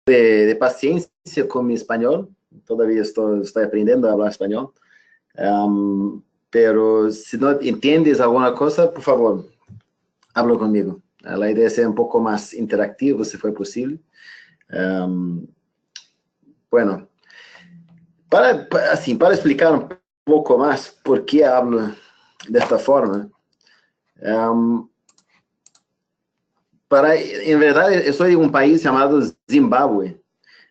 de paciencia con mi español. Todavía estoy aprendiendo a hablar español. Pero si no entiendes alguna cosa, por favor, habla conmigo. La idea es ser un poco más interactivo, si fue posible. Bueno, para explicar un poco más por qué hablo de esta forma, en verdad, yo soy de un país llamado Zimbabue.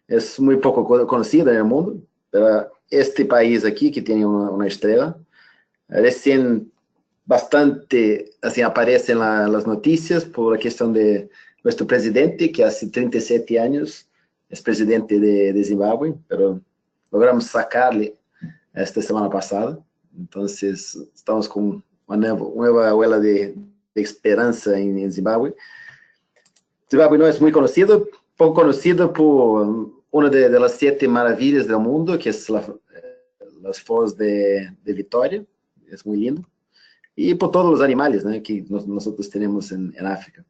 Es muy poco conocido en el mundo, pero este país aquí, que tiene una estrella, recién bastante así aparece en las noticias por la cuestión de nuestro presidente, que hace 37 años es presidente de Zimbabue, pero logramos sacarle esta semana pasada. Entonces, estamos con una nueva ola de esperanza en Zimbabue. Zimbabue no es muy conocido, poco conocido por una de las 7 maravillas del mundo, que es las Foz de Vitória, es muy lindo, y por todos los animales, ¿no?, que nosotros tenemos en África.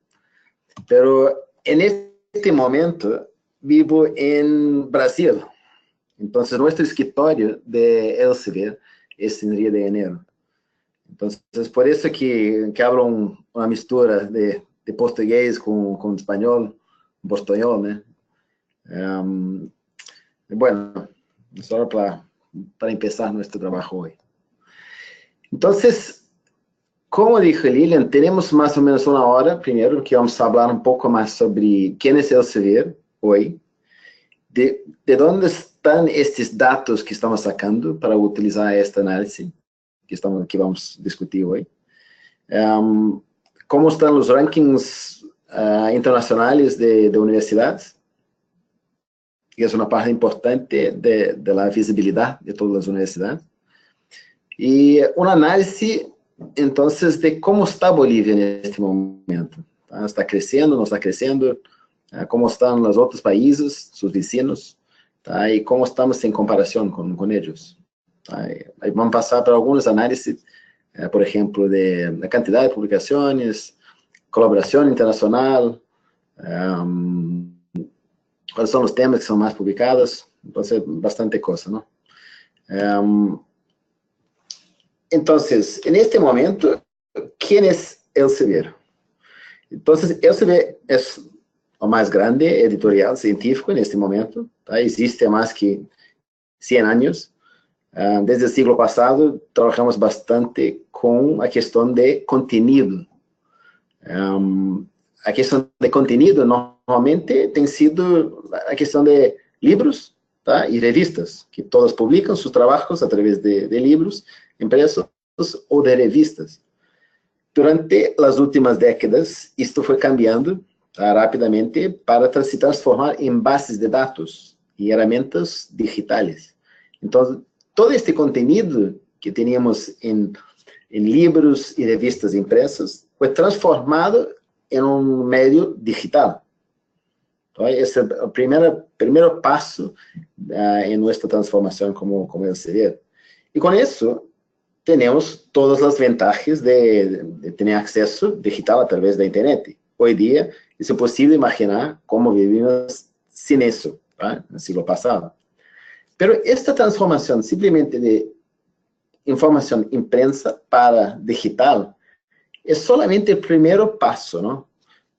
Pero en este momento vivo en Brasil, entonces nuestro escritorio de Elsevier es en Río de Janeiro. Entonces, por eso que hablo una mistura de portugués con español, portuñol, ¿no? Bueno, solo para empezar nuestro trabajo hoy. Entonces, como dijo Lilian, tenemos más o menos una hora, primero, que vamos a hablar un poco más sobre quién es Elsevier hoy, de dónde están estos datos que estamos sacando para utilizar esta análisis que vamos a discutir hoy. Cómo están los rankings internacionales de universidades, que es una parte importante de la visibilidad de todas las universidades. Y un análisis, entonces, de cómo está Bolivia en este momento. ¿Está creciendo, no está creciendo? ¿Cómo están los otros países, sus vecinos? Y cómo estamos en comparación con ellos. Ahí vamos a pasar por algunos análisis, por ejemplo, de la cantidad de publicaciones, colaboración internacional, cuáles son los temas que son más publicados. Entonces, bastante cosa, ¿no? Entonces, en este momento, ¿quién es Elsevier? Entonces, Elsevier es o más grande editorial científico en este momento. Existe más que 100 años. Desde el siglo pasado, trabajamos bastante con la cuestión de contenido. La cuestión de contenido normalmente ha sido la cuestión de libros y revistas, que todos publican sus trabajos a través de libros impresos o de revistas. Durante las últimas décadas, esto fue cambiando rápidamente para se transformar en bases de datos y herramientas digitales. Entonces, todo este contenido que teníamos en libros y revistas impresas fue transformado en un medio digital. Entonces, ese es el primer paso en nuestra transformación como Elsevier. Y con eso, tenemos todas las ventajas de tener acceso digital a través de Internet. Hoy día es imposible imaginar cómo vivimos sin eso, en el siglo pasado. Pero esta transformación simplemente de información impresa para digital es solamente el primer paso, ¿no?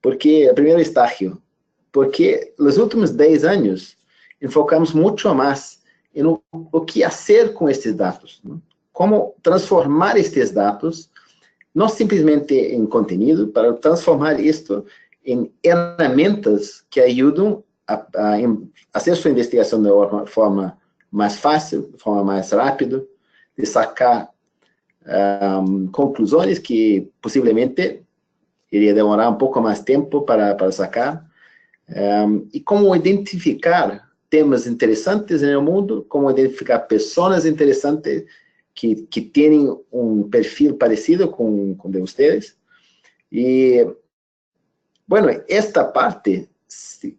Porque el primer estágio. Porque los últimos 10 años enfocamos mucho más en lo que hacer con estos datos, ¿no? Cómo transformar estos datos, no simplemente en contenido, para transformar esto en herramientas que ayudan a hacer su investigación de una forma más fácil, de forma más rápida, de sacar conclusiones que posiblemente iría demorar un poco más tiempo para sacar, y cómo identificar temas interesantes en el mundo, cómo identificar personas interesantes que tienen un perfil parecido con de ustedes. Y bueno, esta parte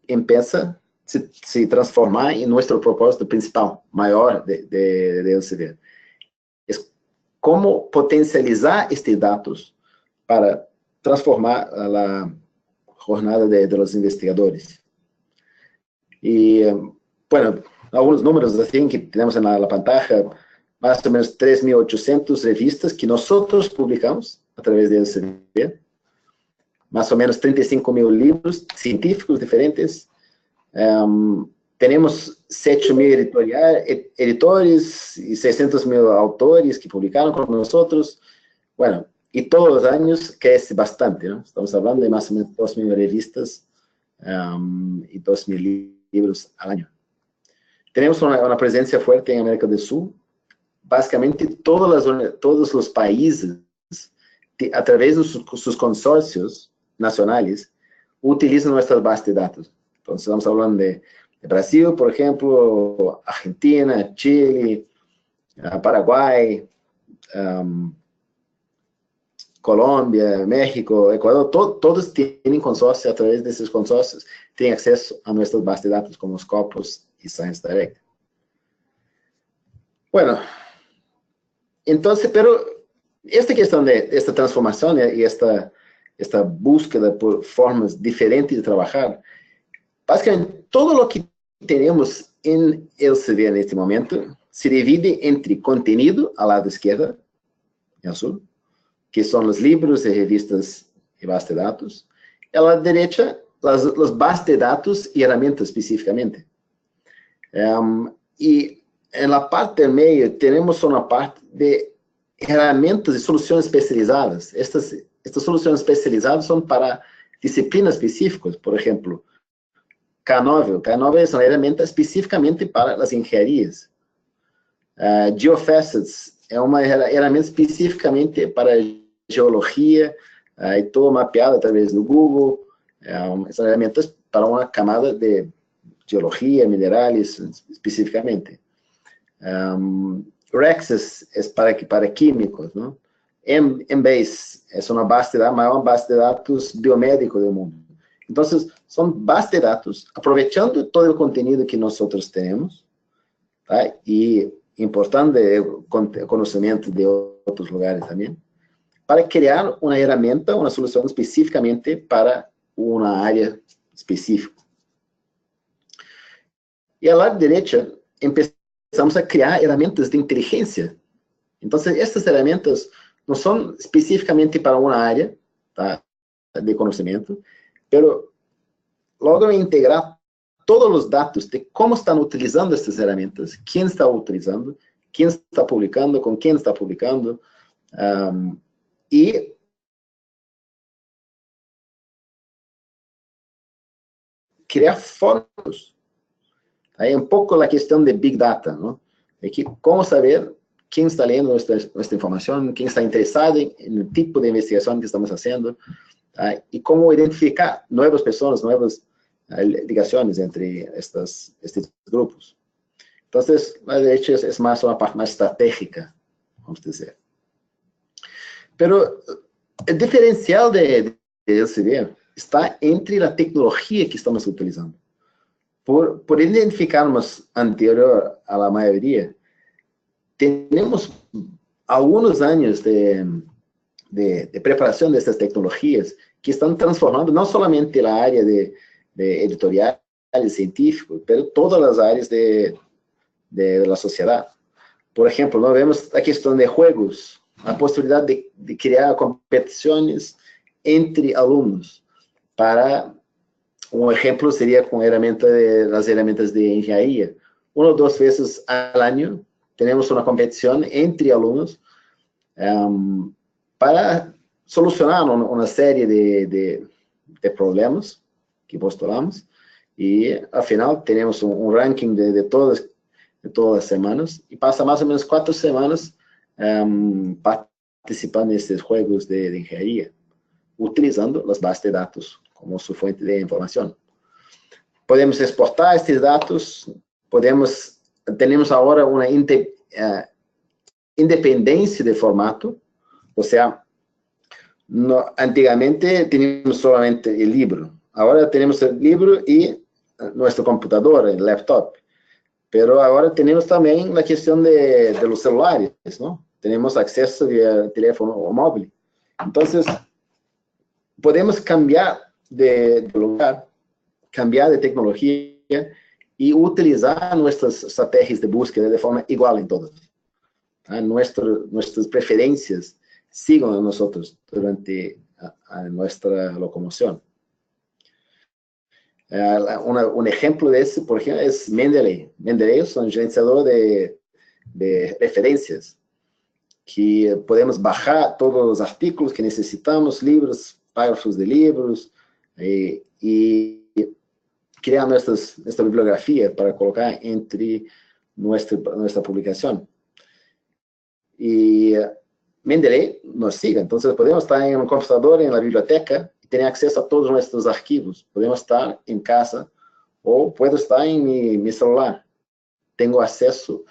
empieza a se transformar en nuestro propósito principal, mayor de Elsevier. Es cómo potencializar estos datos para transformar la jornada de los investigadores. Y, bueno, algunos números así que tenemos en la pantalla, más o menos 3.800 revistas que nosotros publicamos a través de Elsevier, más o menos 35.000 libros científicos diferentes. Tenemos 7.000 editores y 600.000 autores que publicaron con nosotros. Bueno, y todos los años crece bastante, ¿no? Estamos hablando de más o menos 2.000 revistas y 2.000 libros al año. Tenemos una presencia fuerte en América del Sur. Básicamente, todos los países, a través de sus consorcios nacionales, utilizan nuestras bases de datos. Entonces, estamos hablando de Brasil, por ejemplo, Argentina, Chile, Paraguay, Colombia, México, Ecuador, todos tienen consorcios. A través de esos consorcios tienen acceso a nuestras bases de datos como Scopus y ScienceDirect. Bueno, entonces, pero esta cuestión de esta transformación y esta búsqueda por formas diferentes de trabajar, básicamente todo lo que tenemos en Elsevier en este momento se divide entre contenido al lado izquierdo, en azul, que son los libros y revistas y bases de datos, y a la derecha, las bases de datos y herramientas específicamente. Y en la parte del medio tenemos una parte de herramientas y soluciones especializadas. Estas soluciones especializadas son para disciplinas específicas. Por ejemplo, K9. K9 es una herramienta específicamente para las ingenierías. GeoFacets é uma herramienta especificamente para geología, y todo mapeado a través do Google. São herramientas para uma camada de geología, minerales específicamente. Rexes es para químicos, ¿no? Embase es una base de datos, maior base de datos biomédico del mundo. Entonces, son bases de datos, aprovechando todo el contenido que nosotros tenemos, ¿tá? Y importando el conocimiento de otros lugares también, para crear una herramienta, una solución específicamente para una área específica. Y a la derecha, empezamos a crear herramientas de inteligencia. Entonces, estas herramientas no son específicamente para una área, ¿tá? De conocimiento, pero logran integrar todos los datos de cómo están utilizando estas herramientas, quién está utilizando, quién está publicando, con quién está publicando, y crear fórmulas. Hay un poco la cuestión de Big Data, ¿no? De que cómo saber quién está leyendo nuestra información, quién está interesado en el tipo de investigación que estamos haciendo, y cómo identificar nuevas personas, nuevas ligaciones entre estos grupos. Entonces, la derecha es más una parte más estratégica, vamos a decir. Pero el diferencial de Elsevier está entre la tecnología que estamos utilizando. Por identificarnos anterior a la mayoría, tenemos algunos años de preparación de estas tecnologías que están transformando no solamente la área de editorial y científico, pero todas las áreas de la sociedad. Por ejemplo, ¿no? Vemos la cuestión de juegos, la posibilidad de crear competiciones entre alumnos. Para un ejemplo sería con las herramientas de ingeniería. 1 o 2 veces al año tenemos una competición entre alumnos para solucionar una serie de problemas que postulamos, y al final tenemos un ranking de todas las semanas, y pasa más o menos 4 semanas participando en estos juegos de ingeniería, utilizando las bases de datos como su fuente de información. Podemos exportar estos datos, tenemos ahora una independencia de formato, o sea, antigamente teníamos solamente el libro, ahora tenemos el libro y nuestro computador, el laptop, pero ahora tenemos también la cuestión de los celulares, ¿no? Tenemos acceso vía teléfono o móvil. Entonces, podemos cambiar de lugar, cambiar de tecnología e utilizar nossas estratégias de búsqueda de forma igual em todas. Nossas preferências sigam a nós durante a nossa locomoção. Um exemplo desse, por exemplo, é Mendeley. Mendeley é um gerenciador de referências, que podemos baixar todos os artigos que necessitamos, livros, parágrafos de livros, e criar nossa bibliografia para colocar entre nossa publicação. E Mendeley nos siga, então podemos estar em um computador, na biblioteca, e ter acesso a todos os nossos arquivos. Podemos estar em casa, ou puedo estar em meu celular. Tenho acesso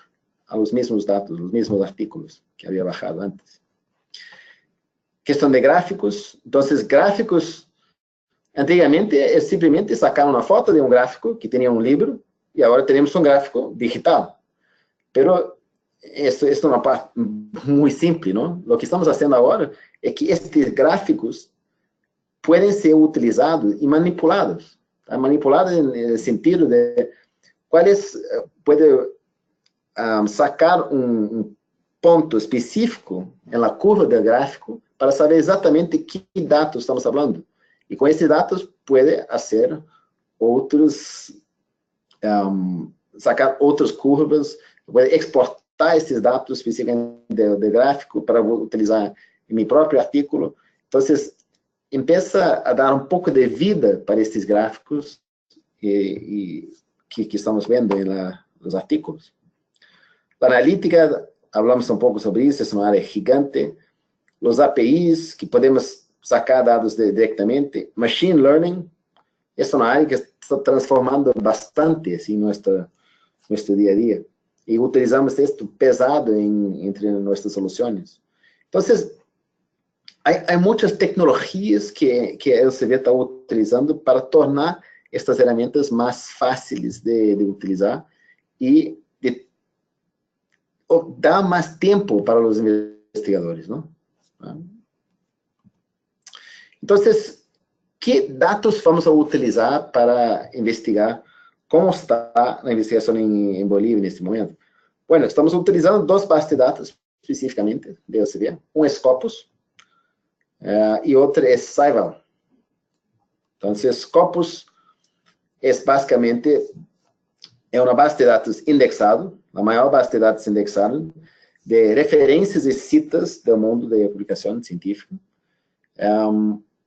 aos mesmos dados, os mesmos artigos que havia baixado antes. Questão de gráficos. Então, gráficos, antigamente, é simplesmente sacar uma foto de um gráfico que tinha um livro, e agora temos um gráfico digital. Pero isso é uma parte muito simples, não? O que estamos fazendo agora é que estes gráficos podem ser utilizados e manipulados. Manipulados no sentido de pode sacar um ponto específico na curva do gráfico para saber exatamente que dados estamos falando. E com esses dados pode fazer outros, sacar outras curvas, pode exportar esses dados específicamente do gráfico para utilizar em meu próprio artigo. Então, começa a dar um pouco de vida para esses gráficos que estamos vendo nos artigos. A analítica, falamos um pouco sobre isso, é uma área gigante. Os APIs, que podemos sacar dados diretamente. Machine Learning, essa é uma área que está transformando bastante assim, nosso dia a dia. E utilizamos isto pesado entre nossas soluções. Então, há muitas tecnologias que a Elsevier está utilizando para tornar estas ferramentas mais fáceis de utilizar e dar mais tempo para os investigadores, não? Então, que dados vamos utilizar para investigar como está a investigação em Bolívia neste momento? Bueno, estamos utilizando duas bases de dados especificamente de Elsevier. Um é Scopus e outro é Scival. Então, Scopus é basicamente uma base de dados indexada, a maior base de dados indexada, de referências e citas do mundo da publicação científica.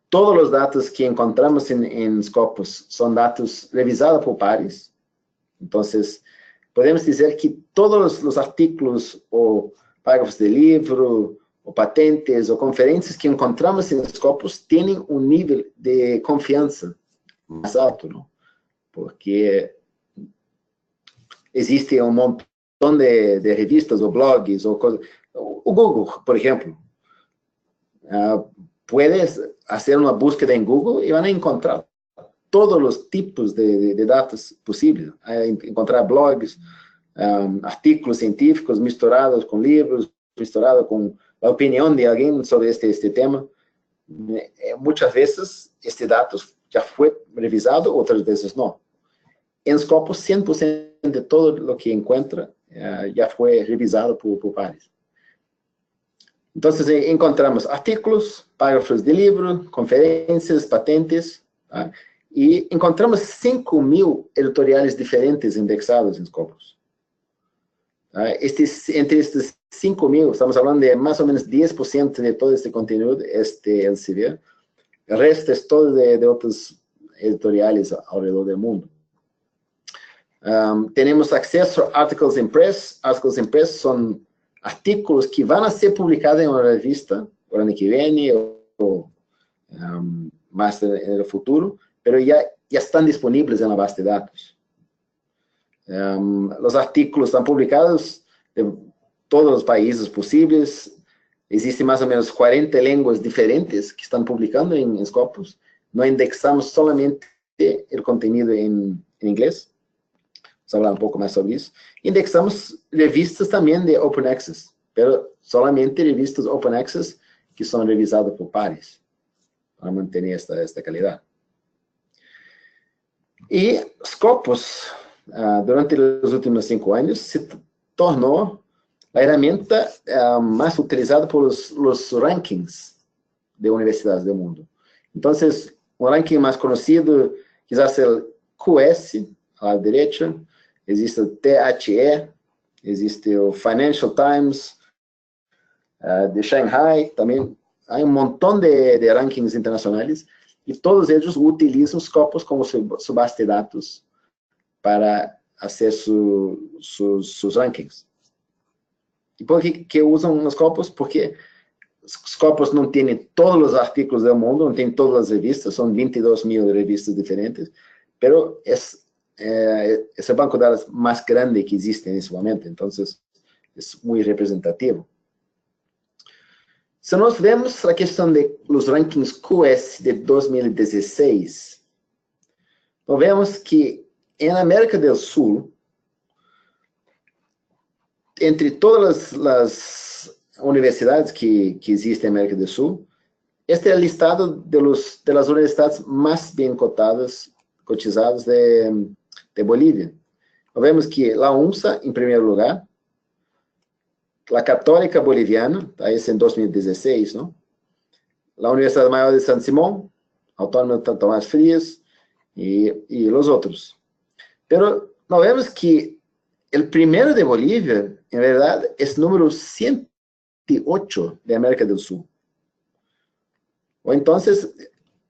Todos os dados que encontramos em Scopus são dados revisados por pares. Então, podemos dizer que todos os artigos ou parágrafos de livro, ou patentes, ou conferências que encontramos em Scopus têm um nível de confiança mais alto, não? Porque existe um montão de revistas ou blogs, ou coisas. O Google, por exemplo, puedes fazer uma búsqueda em Google e van a encontrar todos os tipos de dados possíveis. Encontrar blogs, artigos científicos misturados com livros, misturados com a opinião de alguém sobre este tema. Muitas vezes, este dados já foi revisado, outras vezes não. Em Scopus, 100% de todo o que encontra já foi revisado por pares. Então, encontramos artigos, parágrafos de livro, conferências, patentes, tá? E encontramos 5.000 editoriais diferentes indexados em Scopus. Tá? Entre estes 5.000, estamos falando de mais ou menos 10% de todo este conteúdo, Elsevier. O resto é todo de outros editoriais ao redor do mundo. Temos acesso a Articles in Press. Articles in Press são artigos que vão ser publicados em uma revista o ano que vem ou mais no futuro, mas já estão disponíveis na base de dados. Os artigos estão publicados em todos os países possíveis. Existem mais ou menos 40 línguas diferentes que estão publicando em Scopus. Não indexamos solamente o conteúdo em inglês. Vamos falar um pouco mais sobre isso. Indexamos revistas também de Open Access, mas solamente revistas Open Access que são revisadas por pares, para manter esta qualidade. E Scopus durante os últimos 5 anos, se tornou a ferramenta mais utilizada por os rankings de universidades do mundo. Então, o ranking mais conhecido, quizás o QS, à direita, existe o THE, existe o Financial Times, de Shanghai, também há um montão de rankings internacionais, e todos eles utilizam os Scopus como su base de dados para fazer seus rankings. E por que usam os Scopus? Porque os Scopus não têm todos os artigos do mundo, não tem todas as revistas, são 22.000 revistas diferentes, mas esse banco de dados mais grande que existe nesse momento, então é muito representativo. Se nós vemos a questão dos rankings QS de 2016, nós vemos que na América do Sul, entre todas as universidades que existem na América do Sul, este é o listado das universidades mais bem cotizadas de Bolívia. Nós vemos que a UNSA, em primeiro lugar, a Católica Boliviana, esse em 2016, não? A Universidade Maior de San Simón, Autônoma de Tomás Frías, e os outros. Mas nós vemos que o primeiro de Bolívia, em verdade, é o número 108 de América do Sul. Ou então,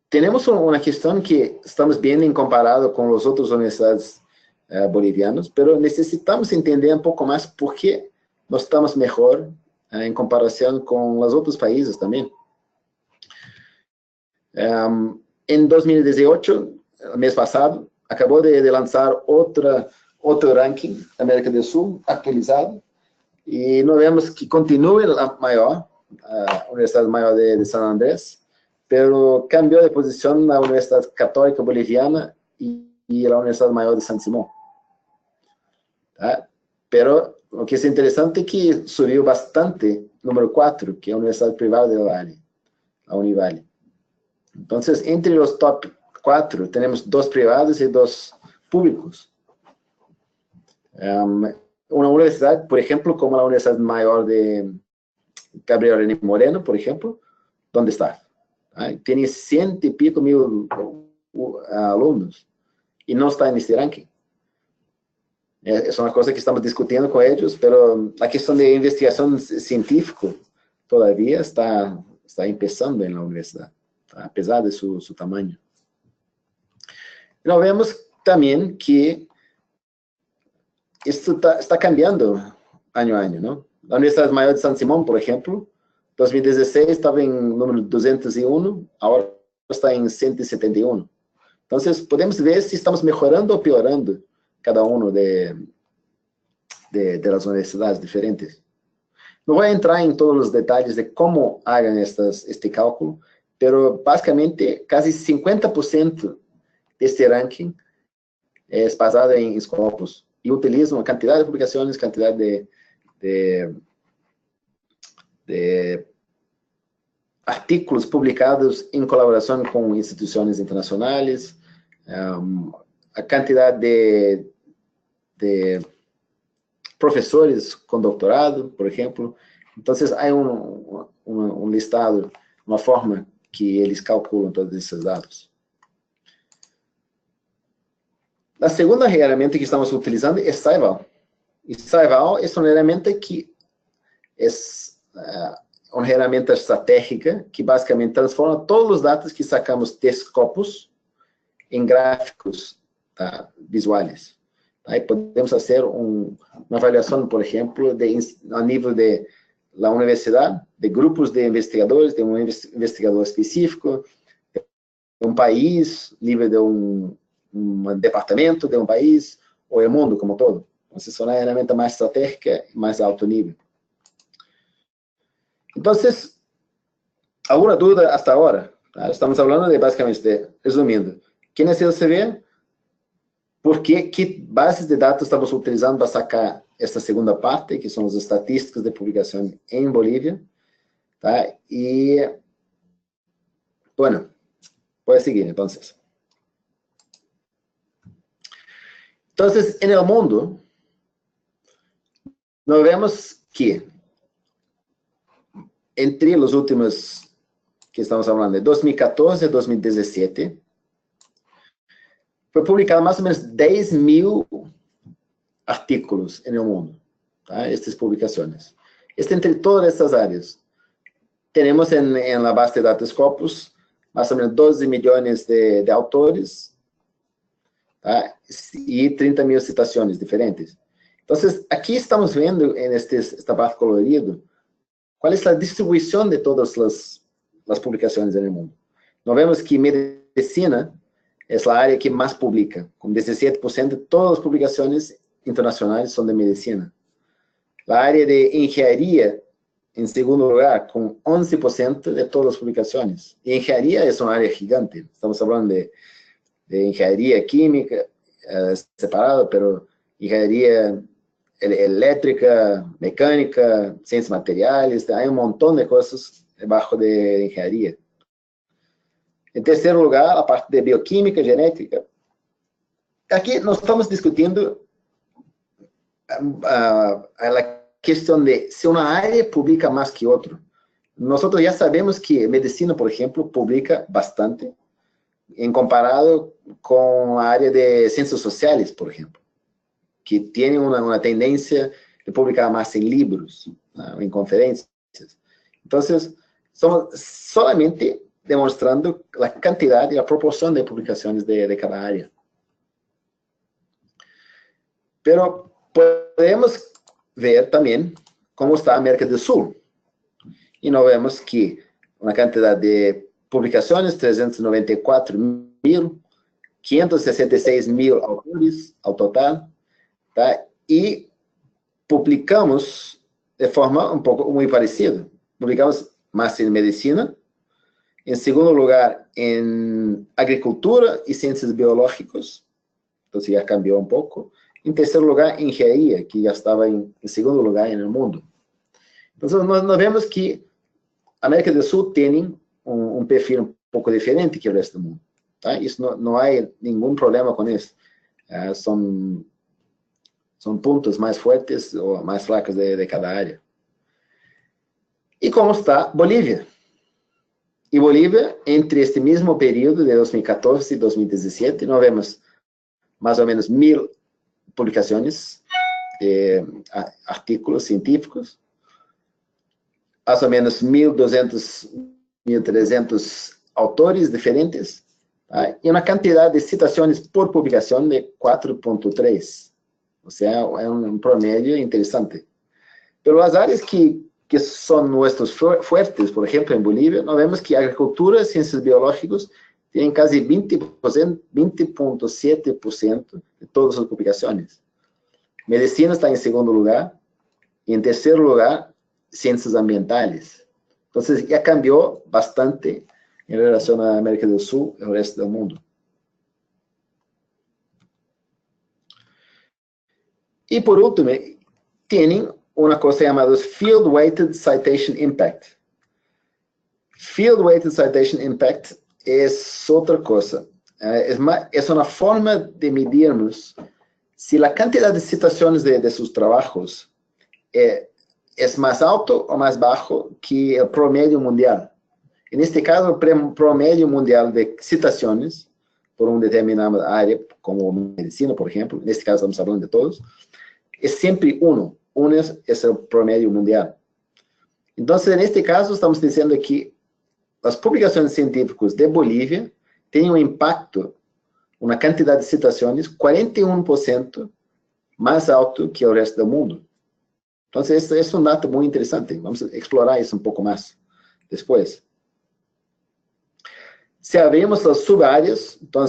temos uma questão que estamos bem comparado com as outras universidades bolivianas, mas necessitamos entender um pouco mais por que nós estamos melhor em comparação com os outros países também. Em 2018, mês passado, acabou de lançar outro ranking da América do Sul, atualizado, e nós vemos que continua a Universidade Maior de San Andrés, mas cambiou de posição na Universidade Católica Boliviana e a Universidade Maior de San Simón. Tá? Pero o que é interessante é que subiu bastante, número 4, que é a Universidade Privada do Vale, a Univale. Então, entre os top 4, temos 2 privados e 2 públicos. Uma universidade, por exemplo, como a Universidade Maior de Gabriel René Moreno, por exemplo, onde está? Tem 100 e pico mil alunos e não está nesse ranking. É uma coisa que estamos discutindo com eles, mas a questão de investigação científica todavia está começando na universidade, tá? Apesar de seu tamanho. Nós vemos também que isso está cambiando ano a ano, não? A Universidade Maior de San Simón, por exemplo, 2016 estava em número 201, agora está em 171. Então, podemos ver se estamos melhorando ou piorando cada uma das universidades diferentes. Não vou entrar em todos os detalhes de como hagam este cálculo, mas basicamente, quase 50% deste ranking é basado em Scopus e utilizam a quantidade de publicações, quantidade de artículos publicados em colaboração com instituições internacionais, a quantidade de professores com doutorado, por exemplo. Então, há um listado, uma forma que eles calculam todos esses dados. A segunda ferramenta que estamos utilizando é Saival. E Saival é uma ferramenta que é uma ferramenta estratégica que basicamente transforma todos os dados que sacamos de Scopus em gráficos, tá, visuais. Aí podemos fazer uma avaliação, por exemplo, a nível da universidade, de grupos de investigadores, de um investigador específico, de um país, nível de um departamento de um país, ou o mundo como todo. Então, essa é uma ferramenta mais estratégica e mais alto nível. Então, alguma dúvida até agora? Tá? Estamos falando basicamente, resumindo, quem é CLCV? Que bases de dados estamos utilizando para sacar esta segunda parte, que são as estatísticas de publicação em Bolívia, tá? E, bueno, pode seguir, então. Entonces, en el mundo, nos vemos que entre los últimos, que estamos hablando, de 2014 a 2017, foi publicado mais ou menos 10 mil artículos no mundo, tá? Estas publicações. Entre todas essas áreas. Temos na base de dados Scopus, mais ou menos 12 milhões de autores, tá? E 30 mil citações diferentes. Então, aqui estamos vendo, esta parte colorido, qual é a distribuição de todas as publicações no mundo. Nós vemos que medicina é a área que mais publica, com 17% de todas as publicações internacionais são de medicina. A área de engenharia, em segundo lugar, com 11% de todas as publicações. E engenharia é uma área gigante. Estamos falando de engenharia química, separado, mas engenharia elétrica, mecânica, ciências materiais, há montão de coisas debaixo de engenharia. Em terceiro lugar, a parte de bioquímica, genética. Aqui nós estamos discutindo a questão de se uma área publica mais que outra. Nós já sabemos que medicina, por exemplo, publica bastante, em comparado com a área de ciências sociais, por exemplo, que tem uma tendência de publicar mais em livros, em conferências. Então, estamos solamente demonstrando a quantidade e a proporção de publicações de cada área. Pero podemos ver também como está a América do Sul. E nós vemos que uma quantidade de publicações, 394 mil, 566 mil autores ao total, tá? E publicamos de forma muito parecida. Publicamos mais em medicina, em segundo lugar em agricultura e ciências biológicas, então já cambiou um pouco. Em terceiro lugar, engenharia, que já estava em segundo lugar no mundo. Então, nós vemos que a América do Sul tem um perfil um pouco diferente que o resto do mundo. Tá? Isso não há nenhum problema com isso. São pontos mais fortes ou mais fracos de cada área. E como está Bolívia? E Bolívia, entre este mesmo período de 2014 e 2017, nós vemos mais ou menos 1.000 publicações, artículos científicos, mais ou menos 1.200, 1.300 autores diferentes, tá? E uma quantidade de citações por publicação de 4.3. Ou seja, é um promédio interessante. Pero as áreas que são nossos fortes, por exemplo, em Bolívia, nós vemos que a agricultura e ciências biológicas têm quase 20.7% de todas as publicações. Medicina está em segundo lugar, e em terceiro lugar, ciências ambientais. Então, já cambiou bastante em relação à América do Sul e ao resto do mundo. E, por último, tem uma coisa chamada Field Weighted Citation Impact. Field Weighted Citation Impact é outra coisa. É uma forma de medirmos se a quantidade de citações de seus trabalhos é mais alto ou mais baixo que o promédio mundial. Neste caso, o promédio mundial de citações por uma determinada área, como medicina, por exemplo, neste caso estamos falando de todos, é sempre 1. 1 é o promédio mundial. Então, neste caso, estamos dizendo que as publicações científicas de Bolívia têm um impacto, uma quantidade de citações 41% mais alto que o resto do mundo. Então, esse é um dado muito interessante. Vamos explorar isso um pouco mais depois. Se abrimos as sub-áreas, então,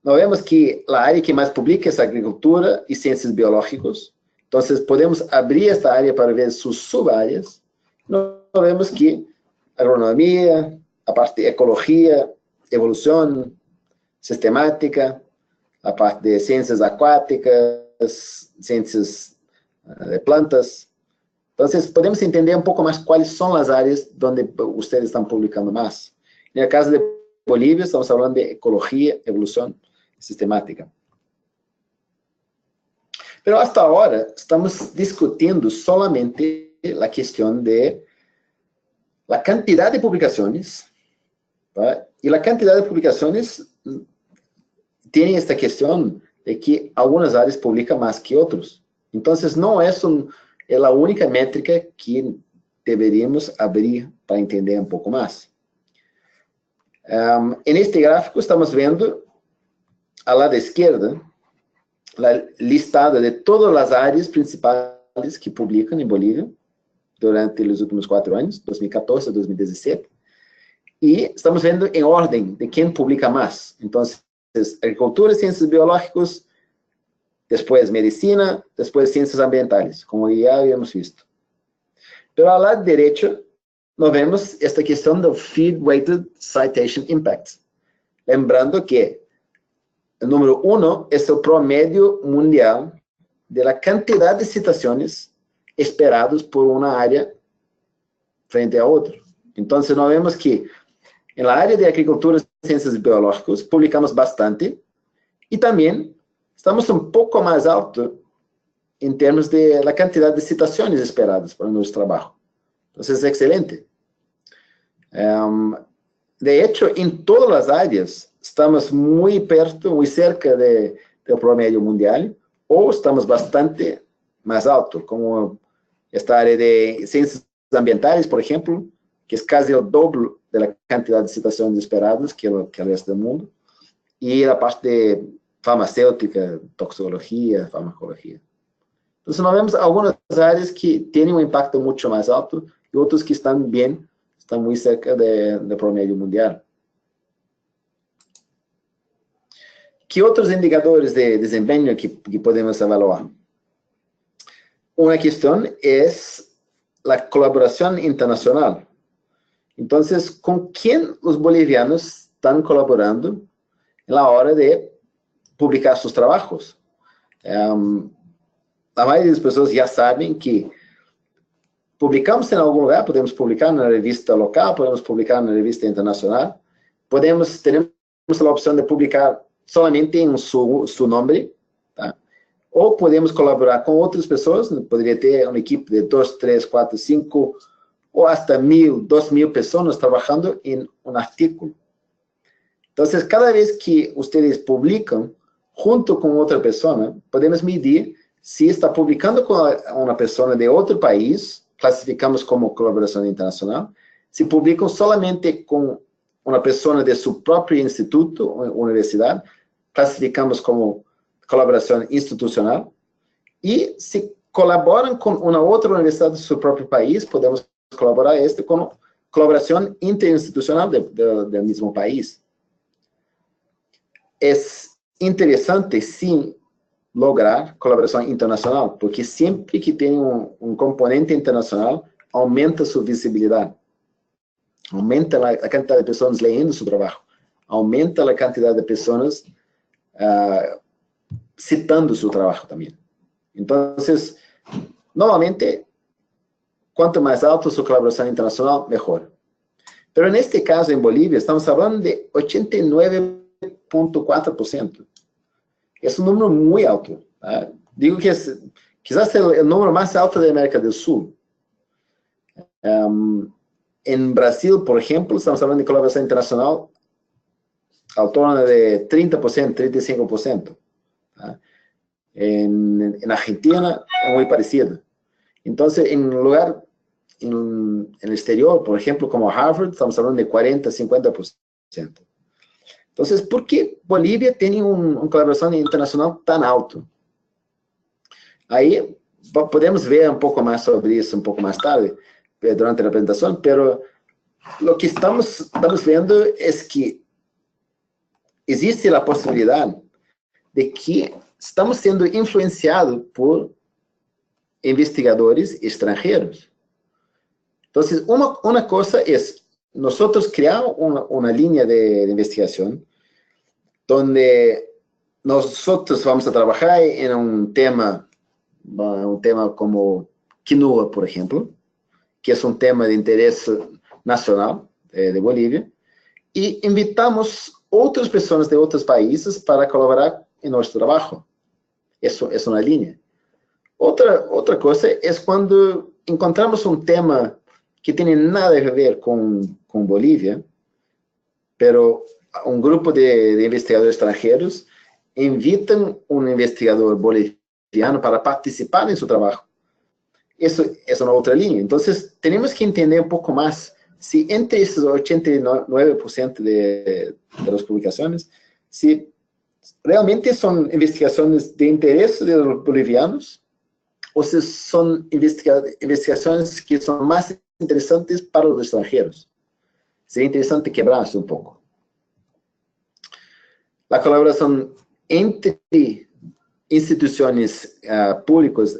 nós vemos que a área que mais publica é a agricultura e ciências biológicas. Então, podemos abrir esta área para ver suas sub-áreas. Nós vemos que agronomia, a parte de ecologia, evolução, sistemática, a parte de ciências aquáticas, ciências de plantas. Então, podemos entender um pouco mais quais são as áreas onde vocês estão publicando mais. No caso de Bolívia, estamos falando de ecologia, evolução, sistemática. Pero hasta ahora estamos discutiendo solamente la cuestión de la cantidad de publicaciones, ¿va? Y la cantidad de publicaciones tiene esta cuestión de que algunas áreas publican más que otros. Entonces, no es la única métrica que deberíamos abrir para entender un poco más. En este gráfico estamos viendo a la izquierda la listada de todas las áreas principales que publican en Bolivia durante los últimos 4 años, 2014 a 2017. Y estamos viendo en orden de quién publica más. Entonces, agricultura, ciencias biológicas, después medicina, después ciencias ambientales, como ya habíamos visto. Pero al lado derecho, nos vemos esta cuestión del Field Weighted Citation Impact. Lembrando que el número 1 es el promedio mundial de la cantidad de citaciones esperados por una área frente a otra. Entonces, nos vemos que en la área de agricultura y ciencias biológicas publicamos bastante y también estamos un poco más alto en términos de la cantidad de citaciones esperadas para nuestro trabajo. Entonces, es excelente. De hecho, en todas las áreas estamos muy perto, muy cerca del promedio mundial, o estamos bastante más alto, como esta área de ciencias ambientales, por ejemplo, que es casi el doble de la cantidad de citaciones esperadas que el resto del mundo, y la parte de farmacéutica, toxicología, farmacología. Entonces, nós vemos algunas áreas que tienen un impacto mucho más alto y otras que están bien, están muy cerca del promedio mundial. ¿Qué otros indicadores de desempeño que podemos evaluar? Una cuestión es la colaboración internacional. Entonces, ¿con quién los bolivianos están colaborando en la hora de publicar sus trabajos? La mayoría de las personas ya saben que publicamos en algún lugar, podemos publicar en una revista local, podemos publicar en una revista internacional, tenemos la opción de publicar solamente en su nombre, ¿tá? O podemos colaborar con otras personas, podría ter uma equipe de 2, 3, 4, 5 ou hasta 1,000, 2,000 personas trabajando en un artículo. Entonces, cada vez que ustedes publican junto con otra persona, podemos medir si está publicando con una persona de otro país, clasificamos como colaboración internacional. Si publican solamente con una persona de su propio instituto o universidad, clasificamos como colaboración institucional. Y si colaboran con una otra universidad de su propio país, podemos colaborar con colaboración interinstitucional del mismo país. Es interesante, sim, lograr colaboração internacional, porque sempre que tem um componente internacional, aumenta sua visibilidade, aumenta a quantidade de pessoas lendo seu trabalho, aumenta a quantidade de pessoas citando seu trabalho também. Então, normalmente, quanto mais alta sua colaboração internacional, melhor. Mas neste caso, em Bolívia, estamos falando de 89,4%. Es un número muy alto. Digo que quizás el número más alto de América del Sur. En Brasil, por ejemplo, estamos hablando de colaboración internacional al torno de 30%, 35%. En Argentina es muy parecido. Entonces, en el exterior, por ejemplo, como Harvard, estamos hablando de 40, 50%. Entonces, ¿por qué Bolivia tiene una colaboración internacional tan alto? Ahí podemos ver un poco más sobre eso un poco más tarde, durante la presentación, pero lo que estamos viendo es que existe la posibilidad de que estamos siendo influenciados por investigadores extranjeros. Entonces, una cosa es nosotros creamos una línea de investigación donde nosotros vamos a trabajar en un tema como quinoa, por ejemplo, que es un tema de interés nacional de Bolivia, y invitamos otras personas de otros países para colaborar en nuestro trabajo. Eso es una línea. Outra coisa é quando encontramos um tema que tem nada a ver com Bolívia, pero um grupo de investigadores estrangeiros invitam um investigador boliviano para participar em seu trabalho. Isso é uma outra linha. Então, temos que entender um pouco mais se entre esses 89% das publicações, se realmente são investigações de interesse dos bolivianos ou se são investigações que são mais interessantes para os estrangeiros. Seria interessante quebrar-se um pouco. A colaboração entre instituições públicas,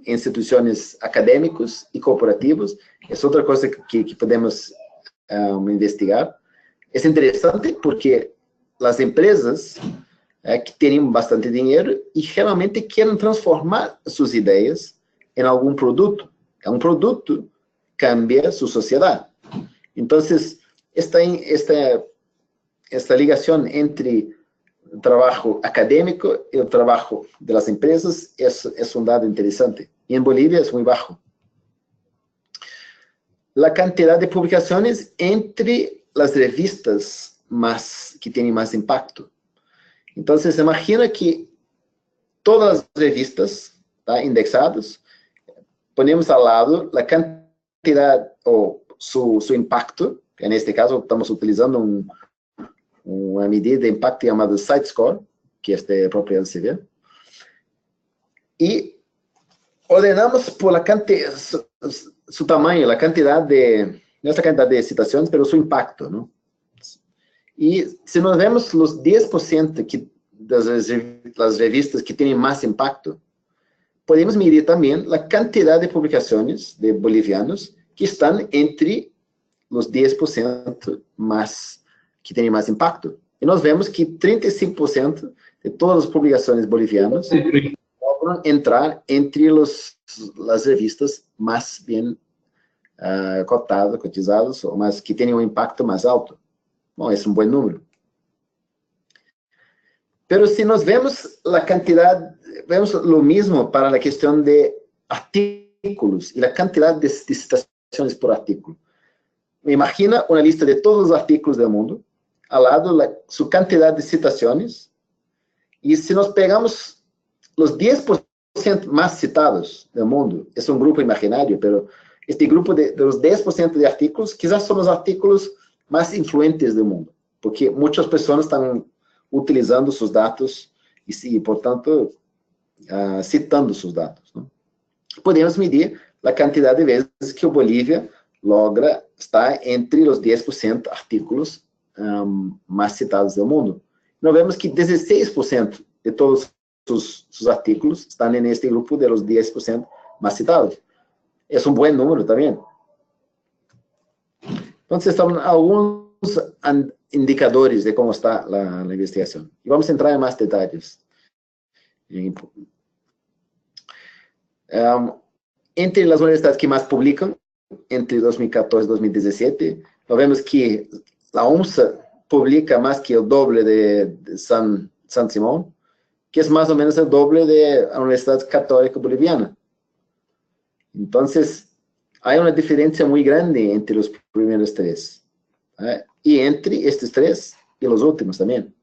instituições acadêmicas e corporativas, é outra coisa que podemos investigar. É interessante porque as empresas que têm bastante dinheiro e realmente querem transformar suas ideias em algum produto. Um produto cambia sua sociedade. Então, esta ligação entre o trabalho acadêmico e o trabalho das empresas é um dado interessante. E em Bolívia é muito baixo. A quantidade de publicações entre as revistas que têm mais impacto. Então, imagina que todas as revistas indexadas, ponemos ao lado a quantidade ou seu impacto, que neste caso estamos utilizando uma medida de impacto chamada SiteScore, que é a própria LCD, e ordenamos por seu tamanho, a quantidade não essa quantidade de citações, mas o seu impacto, não? E se nós vemos os 10% das revistas que têm mais impacto, podemos medir também a quantidade de publicações de bolivianos que estão entre os 10% que têm mais impacto. E nós vemos que 35% de todas as publicações bolivianas logran entrar entre as revistas mais bem cotizadas, mas que têm um impacto mais alto. Bom, esse é um bom número. Pero se nós vemos a quantidade, vemos o mesmo para a questão de artículos e a quantidade de citações por artículo. Imagina uma lista de todos os artículos do mundo, ao lado sua quantidade de citações, e se nós pegamos os 10% mais citados do mundo, é um grupo imaginário, pero este grupo dos 10% de artículos, quizás são os artículos mais influentes do mundo, porque muitas pessoas estão utilizando seus dados e portanto, citando seus dados. Não? Podemos medir a quantidade de vezes que o Bolívia logra estar entre os 10% artículos mais citados do mundo. Nós vemos que 16% de todos os artículos estão neste grupo de los 10% mais citados. É um bom número também. Então, estão alguns indicadores de como está a investigação. E vamos entrar em mais detalhes. Entre as universidades que mais publicam, entre 2014 e 2017, nós vemos que a UNSA publica mais que o doble de San Simón, que é mais ou menos o doble da Universidade Católica Boliviana. Então, há uma diferença muito grande entre os primeiros três. E entre estes três e os últimos também.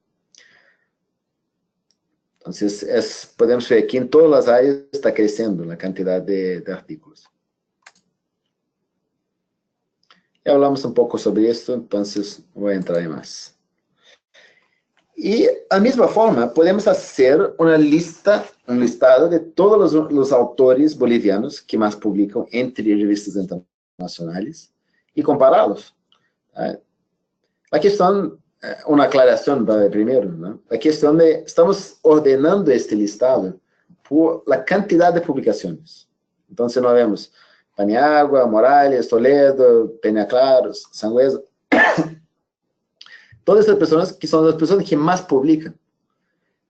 Então, podemos ver que em todas as áreas está crescendo a quantidade de artículos. Já falamos um pouco sobre isso, então vou entrar em mais. E, da mesma forma, podemos fazer um listado de todos os autores bolivianos que mais publicam entre revistas internacionais e compará-los. A questão, uma aclaração primeiro, né? A questão de, estamos ordenando este listado por a quantidade de publicações. Então, se nós vemos Paniagua, Morales, Toledo, Peña Claro, Sangüesa, todas essas pessoas que são as pessoas que mais publicam.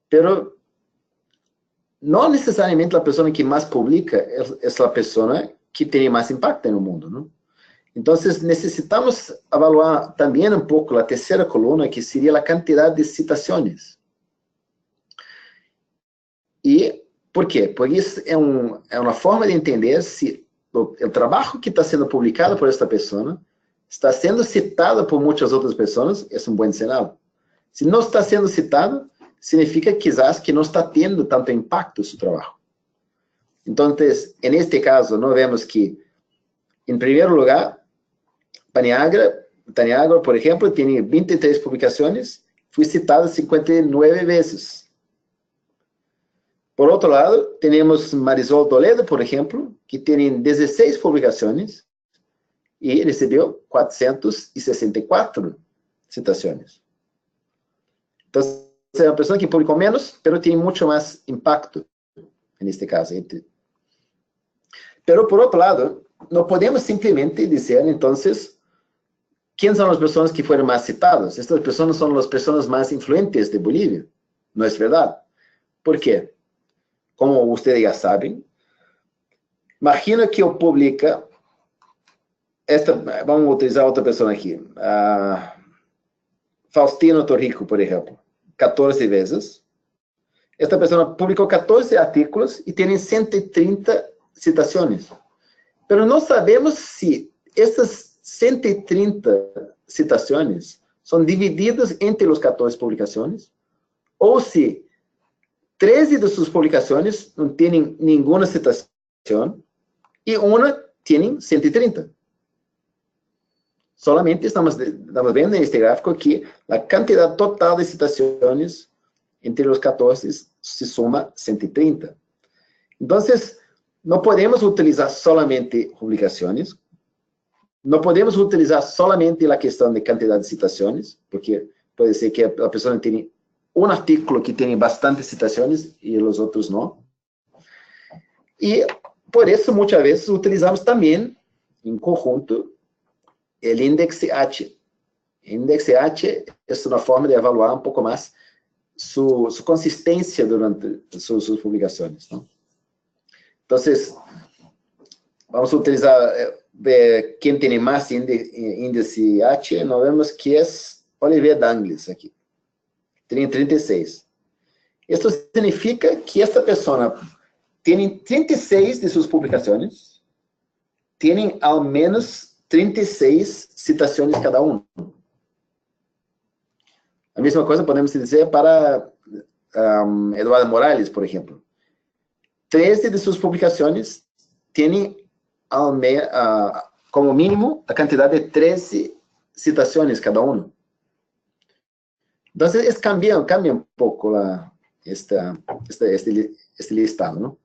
Pero não necessariamente a pessoa que mais publica é a pessoa que tem mais impacto no mundo, não? Então, necessitamos avaliar também um pouco a terceira coluna, que seria a quantidade de citações. E Por quê? Porque isso é uma forma de entender se o trabalho que está sendo publicado por esta pessoa está sendo citado por muitas outras pessoas, é um bom sinal. Se não está sendo citado, significa quizás que não está tendo tanto impacto seu trabalho. Então, en este caso, nós vemos que, em primeiro lugar, Paniagua, por exemplo, tem 23 publicações, foi citada 59 vezes. Por outro lado, temos Marisol Toledo, por exemplo, que tem 16 publicações e recebeu 464 citações. Então, é uma pessoa que publicou menos, mas tem muito mais impacto, neste caso. Pero, por outro lado, não podemos simplesmente dizer, então, quem são as pessoas que foram mais citadas? Estas pessoas são as pessoas mais influentes de Bolívia. Não é verdade? Por quê? Como vocês já sabem, imagina que eu publica vamos utilizar outra pessoa aqui, Faustino Torrico, por exemplo, 14 vezes. Esta pessoa publicou 14 artículos e tem 130 citações. Mas não sabemos se essas 130 citações são divididas entre as 14 publicações ou se 13 de suas publicações não têm nenhuma citação e uma tem 130. Solamente estamos vendo neste gráfico que a quantidade total de citações entre os 14 se soma 130. Então, não podemos utilizar solamente publicações, não podemos utilizar solamente a questão de quantidade de citações, porque pode ser que a pessoa tenha um artículo que tem bastante citações e os outros não. E, por isso, muitas vezes, utilizamos também, em conjunto, o índice H. O índice H é uma forma de avaliar um pouco mais sua consistência durante suas publicações. Não? Então, vamos utilizar quem tem mais índice H, nós vemos que é Olivier Dangles aqui. Tem 36. Isso significa que esta pessoa tem 36 de suas publicações, tem ao menos 36 citações cada um. A mesma coisa podemos dizer para Eduardo Morales, por exemplo. 13 de suas publicações têm como mínimo a quantidade de 13 citações cada um. Então, cambia um pouco este listado, não?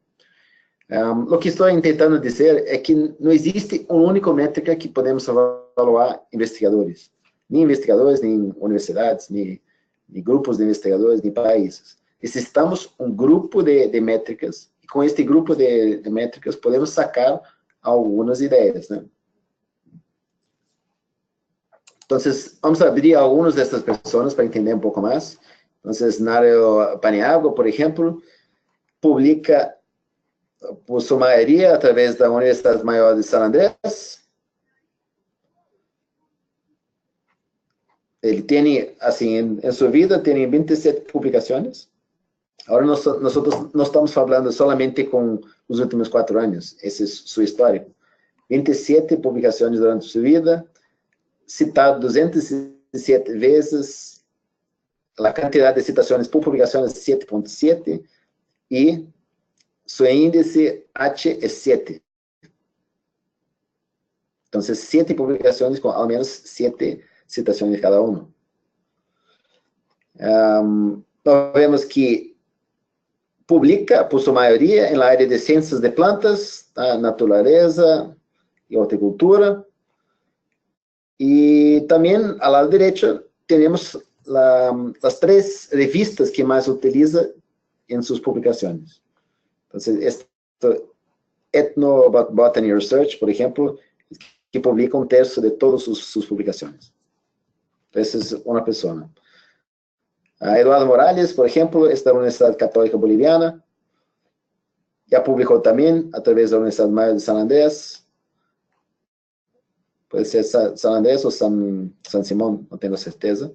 O que estou tentando dizer é que não existe uma única métrica que podemos avaliar investigadores. Nem investigadores, nem universidades, nem grupos de investigadores, nem países. Necessitamos um grupo de métricas, e com este grupo de métricas podemos sacar algumas ideias, né? Então, vamos abrir algumas dessas pessoas para entender um pouco mais. Então, Nario Paniagua, por exemplo, publica, por sua maioria, através da Universidade Maior de San Andrés. Ele tem, assim, em sua vida, tem 27 publicações. Agora, nós não estamos falando solamente com os últimos 4 anos. Esse é seu histórico. 27 publicações durante sua vida, citado 207 vezes, a quantidade de citações por publicação é 7.7 e seu índice H é 7. Então, 7 publicações com ao menos 7 citações cada uma. Nós vemos que publica, por sua maioria, na área de ciências de plantas, natureza e horticultura. E também, ao lado direito, temos as 3 revistas que mais utiliza em suas publicações. Então, Ethnobotany Research, por exemplo, que publica 1/3 de todas suas publicações. Essa é uma pessoa. Eduardo Morales, por exemplo, é da Universidade Católica Boliviana. Já publicou também, através da Universidade Maior de San Andrés. Pode ser San Andrés ou San Simón, não tenho certeza.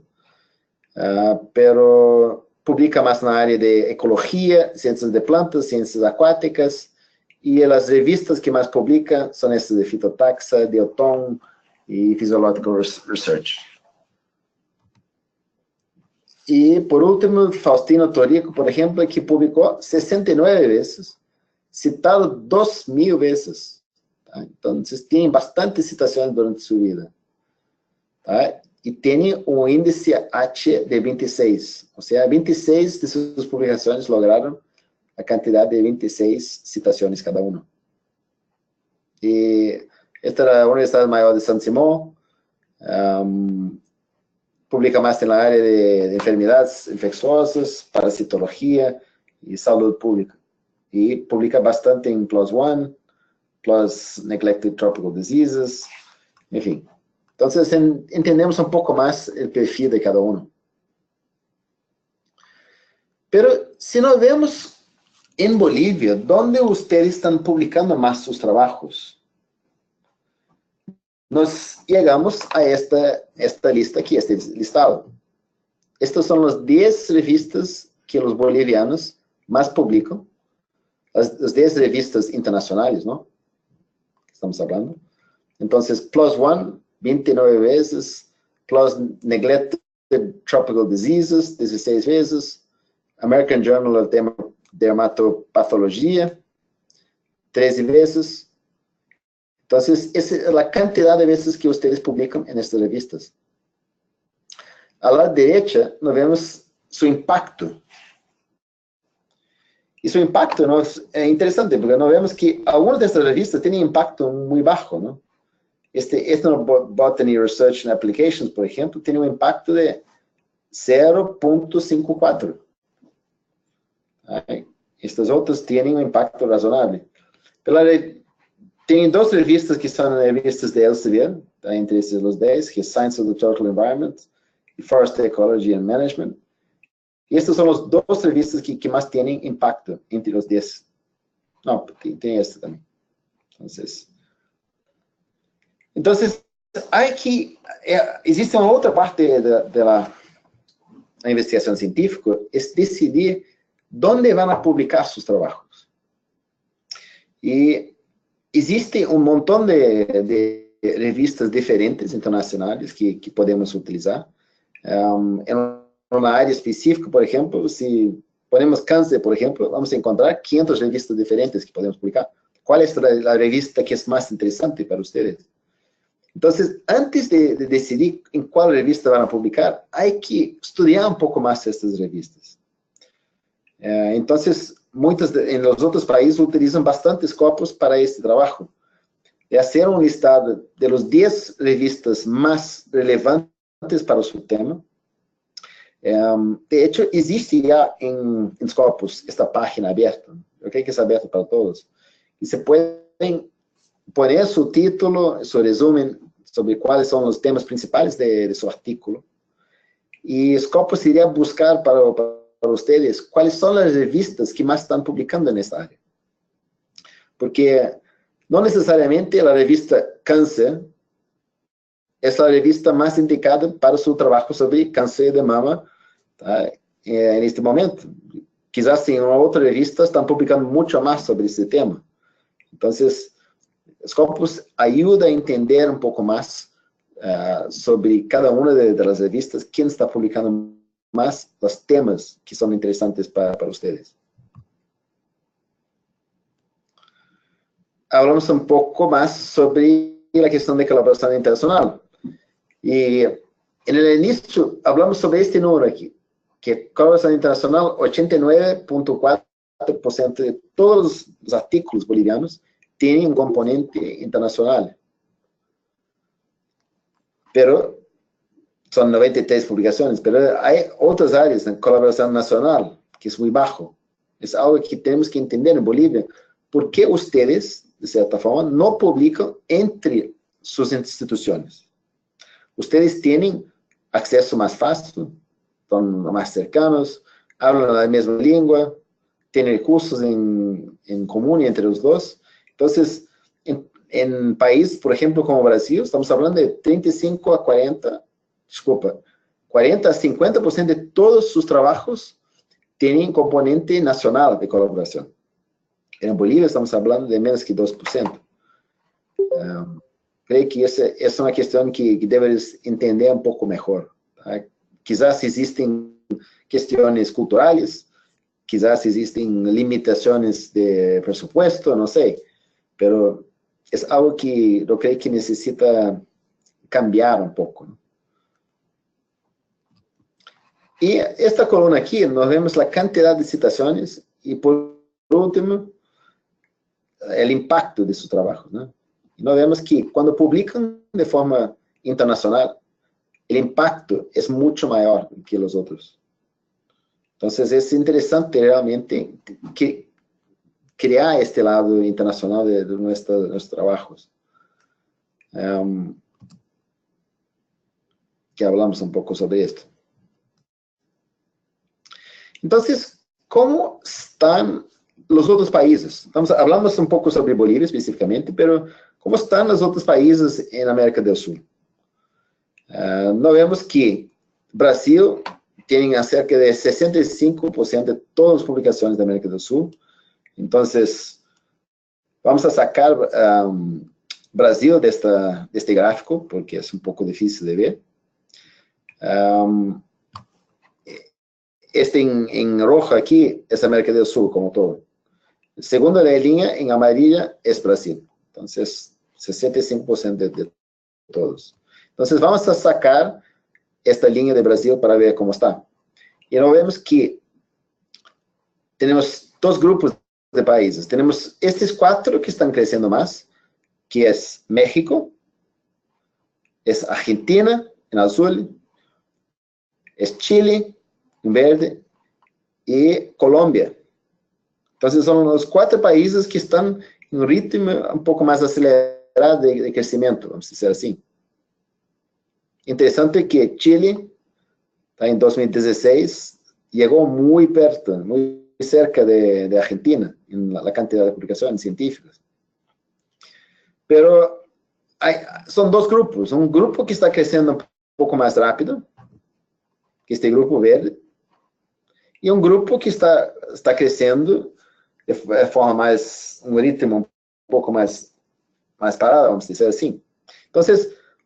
Pero publica más en la área de ecología, ciencias de plantas, ciencias acuáticas, y las revistas que más publica son estas de Phytotaxa, Bioton y Physiological Research. Y por último, Faustino Torrico, por ejemplo, que publicó 69 veces, citado 2000 veces. ¿Tá? Entonces, tiene bastantes citaciones durante su vida. ¿Tá? Y tiene un índice H de 26. O sea, 26 de sus publicaciones lograron la cantidad de 26 citaciones cada uno. Y esta es la Universidad Mayor de San Simón. Publica más en la área de enfermedades infecciosas, parasitología y salud pública. Y publica bastante en PLOS ONE, PLOS Neglected Tropical Diseases, en fin. Entonces, entendemos un poco más el perfil de cada uno. Pero si nos vemos en Bolivia, ¿dónde ustedes están publicando más sus trabajos? Nos llegamos a esta lista aquí, este listado. Estas son las 10 revistas que los bolivianos más publican. Las 10 revistas internacionales, ¿no? Estamos hablando. Entonces, PLOS ONE, 29 veces. PLOS Neglected Tropical Diseases, 16 veces. American Journal of Dermatopathología, 13 veces. Entonces, esa es la cantidad de veces que ustedes publican en estas revistas. A la derecha, nos vemos su impacto. Y su impacto, ¿no? Es interesante, porque nos vemos que algunas de estas revistas tienen impacto muy bajo, ¿no? Botany Research and Applications, por ejemplo, tiene un impacto de 0.54. Estas otras tienen un impacto razonable. Pero tienen 2 revistas que son revistas de Elsevier, entre estos los 10, que es Science of the Total Environment y Forest Ecology and Management. Y estas son las 2 revistas que más tienen impacto entre los 10. No, tiene esta también. Entonces existe una otra parte de la investigación científica, es decidir dónde van a publicar sus trabajos. Y existe un montón de revistas diferentes internacionales que podemos utilizar. En una área específica, por ejemplo, si ponemos cáncer, por ejemplo, vamos a encontrar 500 revistas diferentes que podemos publicar. ¿Cuál es la revista que es más interesante para ustedes? Entonces, antes de decidir en cuál revista van a publicar, hay que estudiar un poco más estas revistas. Entonces, en los otros países utilizan bastantes copos para este trabajo. De hacer un listado de los 10 revistas más relevantes para su tema. De hecho, existe ya en Scopus esta página abierta, ¿okay? Que es abierta para todos. Y se pueden poner su título, su resumen sobre cuáles son los temas principales de su artículo. Y Scopus iría a buscar para ustedes cuáles son las revistas que más están publicando en esta área. Porque no necesariamente la revista Cáncer es la revista más indicada para su trabajo sobre cáncer de mama en este momento. Quizás en otra revista están publicando mucho más sobre este tema. Entonces, Scopus ayuda a entender un poco más sobre cada una de las revistas, quién está publicando más los temas que son interesantes para ustedes. Hablamos un poco más sobre la cuestión de colaboración internacional. Y en el inicio hablamos sobre este número aquí, que colaboración internacional, 89.4% de todos los artículos bolivianos tienen un componente internacional. Pero son 93 publicaciones, pero hay otras áreas de colaboración nacional que es muy bajo. Es algo que tenemos que entender en Bolivia. ¿Por qué ustedes, de cierta forma, no publican entre sus instituciones? Ustedes tienen acceso más fácil, son más cercanos, hablan la misma lengua, tienen recursos en común entre los dos. Entonces, en países, por ejemplo, como Brasil, estamos hablando de 40 a 50% de todos sus trabajos tienen componente nacional de colaboración. En Bolivia estamos hablando de menos que 2%. Creo que essa é uma questão que deveres entender um pouco melhor. Tá? Quizás existem questões culturais, quizás existem limitações de presupuesto, não sei, pero é algo que eu creio que necessita cambiar um pouco. ¿No? E esta coluna aqui, nós vemos a quantidade de citações e, por último, o impacto de seu trabalho, né? E nós vemos que quando publicam de forma internacional, o impacto é muito maior que os outros. Então, é interessante realmente que criar este lado internacional de nossos trabalhos. Que hablamos um pouco sobre isto. Então, como estão os outros países? Hablamos um pouco sobre Bolívia especificamente, mas como estão os outros países na América do Sul? Nós vemos que Brasil tem cerca de 65% de todas as publicações da América do Sul. Então, vamos a sacar Brasil deste gráfico, porque é um pouco difícil de ver. Este em rojo aqui é a América do Sul como todo. Segunda linha, em amarilla, é Brasil. Então, 65% de todos. Então, vamos a sacar esta linha de Brasil para ver como está. E nós vemos que temos dois grupos de países. Temos estes 4 que estão crescendo mais, que é México, é Argentina, em azul, é Chile, em verde, e Colômbia. Então, são os 4 países que estão em um ritmo um pouco mais acelerado de crescimento, vamos dizer assim. Interessante que Chile, em 2016, chegou muito perto, muito cerca de Argentina, na quantidade de publicações científicas. Pero são 2 grupos. Um grupo que está crescendo um pouco mais rápido, que este grupo verde, e um grupo que está crescendo de forma mais, um ritmo um pouco mais parado, vamos dizer assim. Então,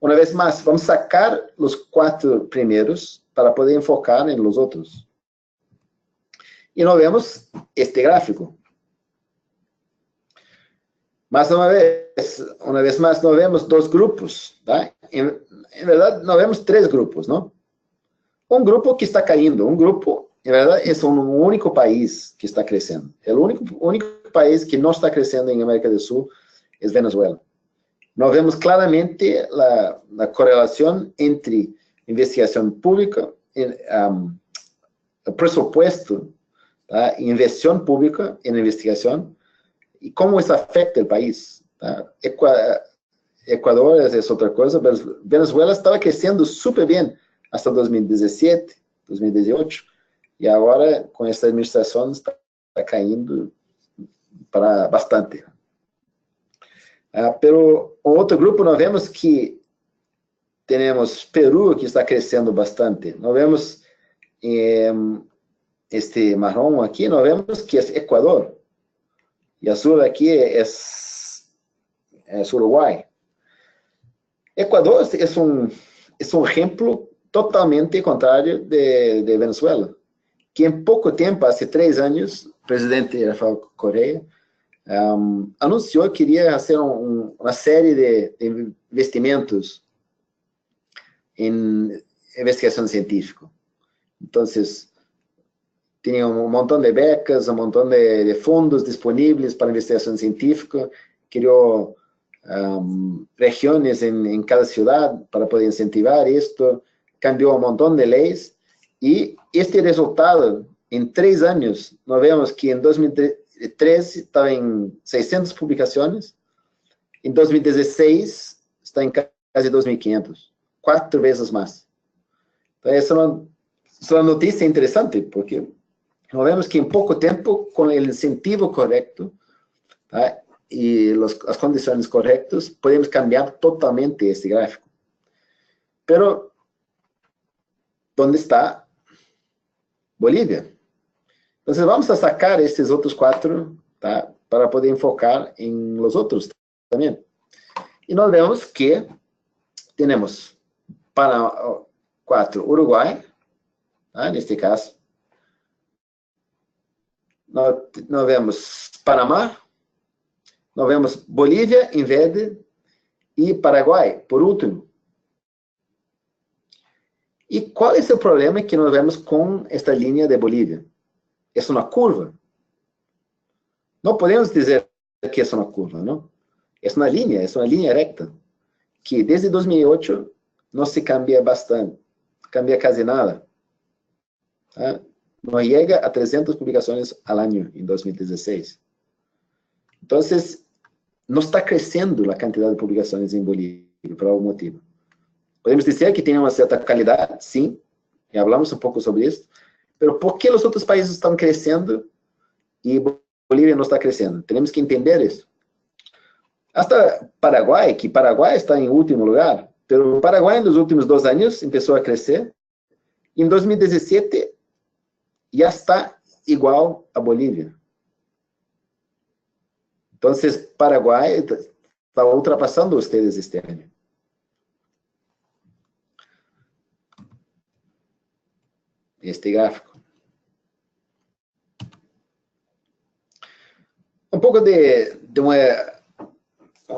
uma vez mais, vamos sacar os 4 primeiros para poder enfocar em los outros. E nós vemos este gráfico. Mas uma vez mais, nós vemos 2 grupos. Tá? Em verdade, nós vemos 3 grupos, não? Um grupo que está caindo, um grupo, em verdade, é um único país que está crescendo. O único país que não está crescendo em América do Sul é Venezuela. Nós vemos claramente a correlação entre investigação pública, presupuesto, tá? Inversión pública en investigación y cómo eso afecta el país. Tá? Ecuador es otra cosa, pero Venezuela estaba creciendo súper bien hasta 2017, 2018, y ahora con esta administración está cayendo para bastante. Pero outro grupo nós vemos que temos Peru, que está crescendo bastante. Nós vemos este marrom aqui, nós vemos que é Equador. E azul aqui é Uruguai. Equador é um exemplo totalmente contrário de Venezuela, que em pouco tempo, há 3 anos, o presidente Rafael Correa anunciou que iria fazer uma série de investimentos em investigação científica. Então, tinha um montão de becas, um montão de fundos disponíveis para investigação científica, criou regiões em cada cidade para poder incentivar isto, cambiou um montão de leis, e este resultado, em 3 anos, nós vemos que em 2013 estava em 600 publicações, em 2016 está em quase 2.500, 4 vezes mais. Então, essa é uma notícia interessante, porque nós vemos que em pouco tempo, com o incentivo correto, tá, e as condições corretas, podemos cambiar totalmente este gráfico. Pero, onde está Bolívia? Entonces vamos a sacar estos otros 4, ¿tá? Para poder enfocar en los otros también. Y nos vemos que tenemos para 4 Uruguay, ¿tá? En este caso. Nós vemos Panamá, nós vemos Bolívia em verde e Paraguai, por último. E qual é o problema que nós vemos com esta linha de Bolívia? É uma curva. Não podemos dizer que é uma curva, não? É uma linha recta, que desde 2008 não se cambia bastante, cambia quase nada. Tá? Não chega a 300 publicações ao ano em 2016. Então, não está crescendo a quantidade de publicações em Bolívia, por algum motivo. Podemos dizer que tem uma certa qualidade, sim, e falamos um pouco sobre isso, mas por que os outros países estão crescendo e Bolívia não está crescendo? Temos que entender isso. Até Paraguai, que Paraguai está em último lugar, mas o Paraguai, nos últimos 2 anos, começou a crescer. Em 2017, já está igual a Bolívia. Então, Paraguai está ultrapassando vocês este ano. Este gráfico. Um pouco de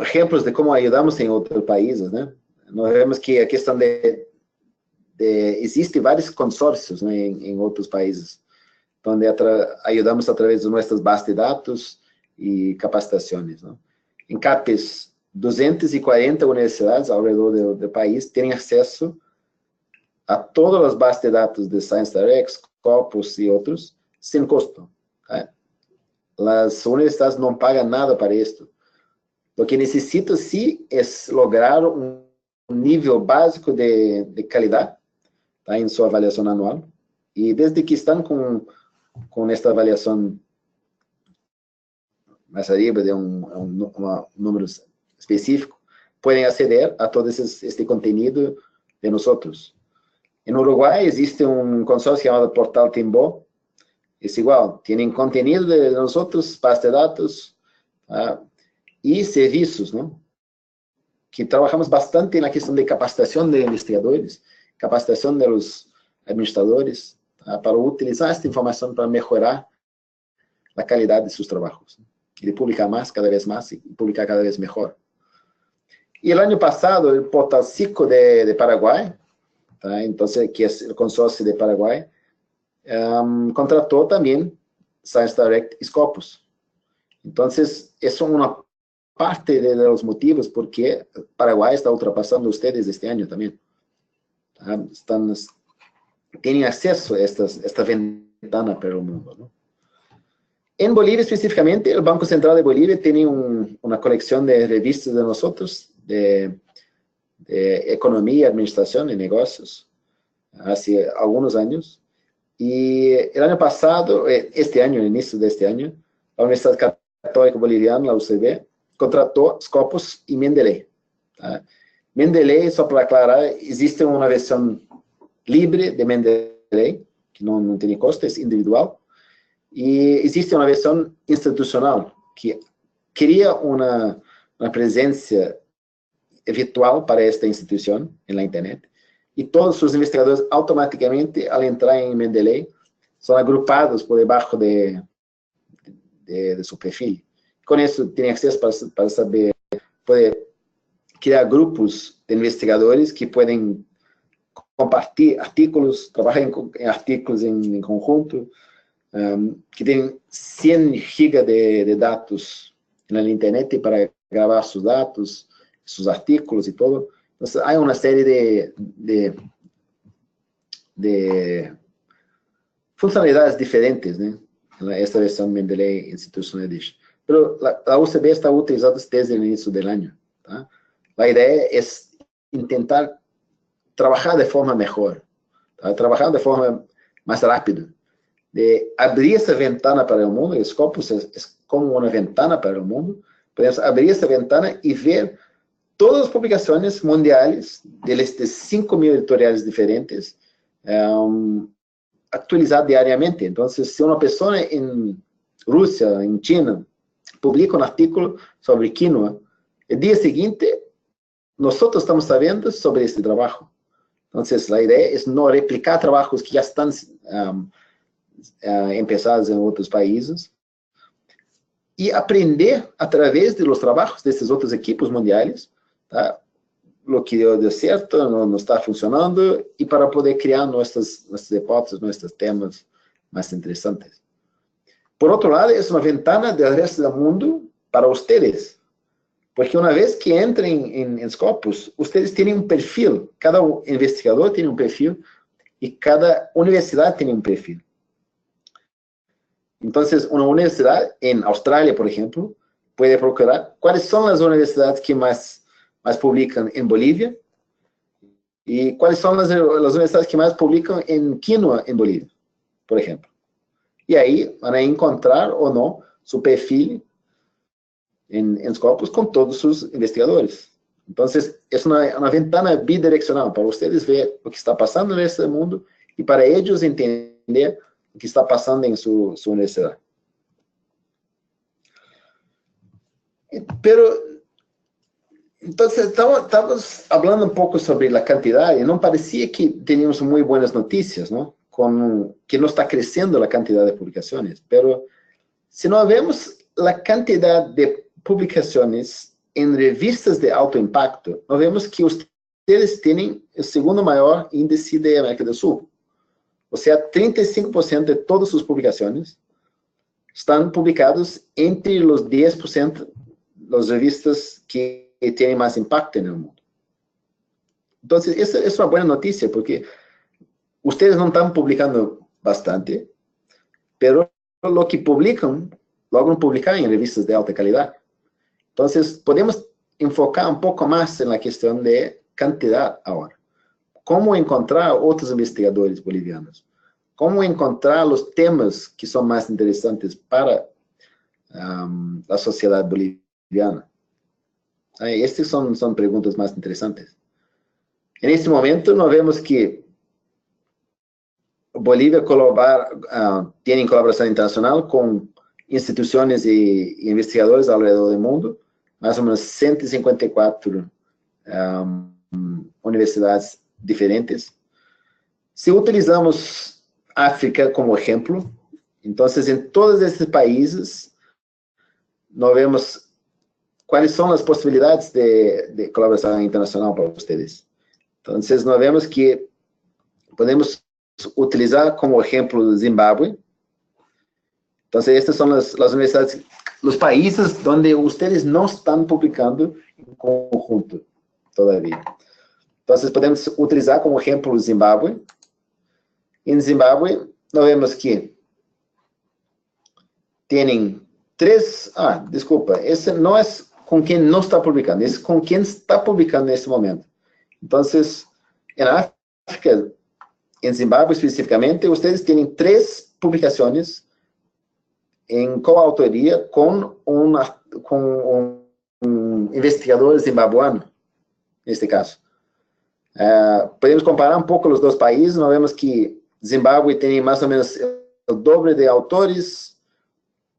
exemplos de como ajudamos em outros países, né? Nós vemos que a questão existem vários consórcios, né, em outros países, onde ajudamos através de nossas bases de dados e capacitações. Né? Em CAPES, 240 universidades ao redor do país têm acesso a todas as bases de dados de ScienceDirect, Scopus e outros, sem custo. Tá? As universidades não pagam nada para isto. O que necessitam, sim, é lograr um nível básico de qualidade, tá? Em sua avaliação anual. E desde que estão com esta avaliação mais arriba de um número específico, podem aceder a todo este conteúdo de nós outros. Em Uruguai existe um consórcio chamado Portal Timbó, é igual, tem conteúdo de nós outros, bases de dados, tá? E serviços, não? Que trabalhamos bastante na questão de capacitação de investigadores, capacitação dos administradores, tá? Para utilizar esta informação para melhorar a qualidade de seus trabalhos, de publicar mais, cada vez mais, e publicar cada vez melhor. E o ano passado, o Portal Cico de Paraguai, tá? Então, que é o consórcio de Paraguai, contratou também ScienceDirect e Scopus. Então, essa é uma parte dos motivos porque Paraguai está ultrapassando vocês este ano também. Tá? Têm acesso a esta ventana para o mundo. Não? Em Bolívia, especificamente, o Banco Central de Bolívia tem uma coleção de revistas de nós outros, de economia, administração e negócios, há alguns anos. E o ano passado, este ano, no início deste ano, a Universidade Católica Boliviana, a UCB, contratou Scopus e Mendeley. Tá? Mendeley, só para aclarar, existe uma versão livre de Mendeley, que não tem custo, é individual, e existe uma versão institucional, que cria uma presença virtual para esta instituição na internet, e todos os investigadores automaticamente, ao entrar em Mendeley, são agrupados por debaixo de seu perfil. Com isso, tem acesso para saber, poder criar grupos de investigadores que podem compartilhar artigos, trabalhar em artigos em conjunto, que tem 100 GB de dados na internet para gravar seus dados, seus artigos e tudo. Então, há uma série de funcionalidades diferentes, né? Esta versão Mendeley Institutional Edition. Pero a UCB está utilizando desde o início do ano. Tá? A ideia é tentar trabalhar de forma melhor, tá? Trabalhar de forma mais rápida, de abrir essa ventana para o mundo. O Scopus é como uma ventana para o mundo. Podemos abrir essa ventana e ver todas as publicações mundiais destes 5.000 editoriais diferentes, actualizar diariamente. Entonces, si una persona en Rusia, en China, publica un artículo sobre quinoa, el día siguiente nosotros estamos sabiendo sobre este trabajo. Entonces, la idea es no replicar trabajos que ya están empezados en otros países y aprender a través de los trabajos de estos otros equipos mundiales, ¿tá? Lo que dio cierto, no está funcionando, y para poder crear nuestras hipótesis, nuestros temas más interesantes. Por otro lado, es una ventana del resto del mundo para ustedes, porque una vez que entren en Scopus, ustedes tienen un perfil, cada investigador tiene un perfil y cada universidad tiene un perfil. Entonces, una universidad en Australia, por ejemplo, puede procurar cuáles son las universidades que más publican en Bolivia y cuáles son las universidades que más publican en quinoa en Bolivia, por ejemplo. Y ahí van a encontrar o no su perfil en Scopus con todos sus investigadores. Entonces, es una ventana bidireccional para ustedes ver lo que está pasando en este mundo y para ellos entender lo que está pasando en su universidad. Pero, entonces, estamos hablando un poco sobre la cantidad y no parecía que teníamos muy buenas noticias, ¿no? Que no está creciendo la cantidad de publicaciones, pero si no vemos la cantidad de publicaciones en revistas de alto impacto, no vemos que ustedes tienen el segundo mayor índice de América del Sur. O sea, 35% de todas sus publicaciones están publicadas entre los 10% de las revistas que tienen más impacto en el mundo. Entonces, esa es una buena noticia, porque ustedes no están publicando bastante, pero lo que publican, logran publicar en revistas de alta calidad. Entonces, podemos enfocar un poco más en la cuestión de cantidad ahora. ¿Cómo encontrar otros investigadores bolivianos? ¿Cómo encontrar los temas que son más interesantes para la sociedad boliviana? Estas son preguntas más interesantes. En este momento, nos vemos que Bolivia tiene colaboración internacional con instituciones e investigadores alrededor del mundo, más o menos 154 universidades diferentes. Si utilizamos África como ejemplo, entonces en todos estos países nos vemos cuáles son las posibilidades de colaboración internacional para ustedes. Entonces nos vemos que podemos utilizar como ejemplo Zimbabue. Entonces estas son las universidades, los países donde ustedes no están publicando en conjunto todavía. Entonces podemos utilizar como ejemplo Zimbabue. En Zimbabue, nós vemos que tienen esse não é com quem não está publicando, esse é com quem está publicando nesse momento. Então, em África, em Zimbabue especificamente, vocês têm 3 publicações em coautoria com um investigador zimbabuano, neste caso. Podemos comparar um pouco os dois países, nós vemos que Zimbabue tem mais ou menos o dobro de autores,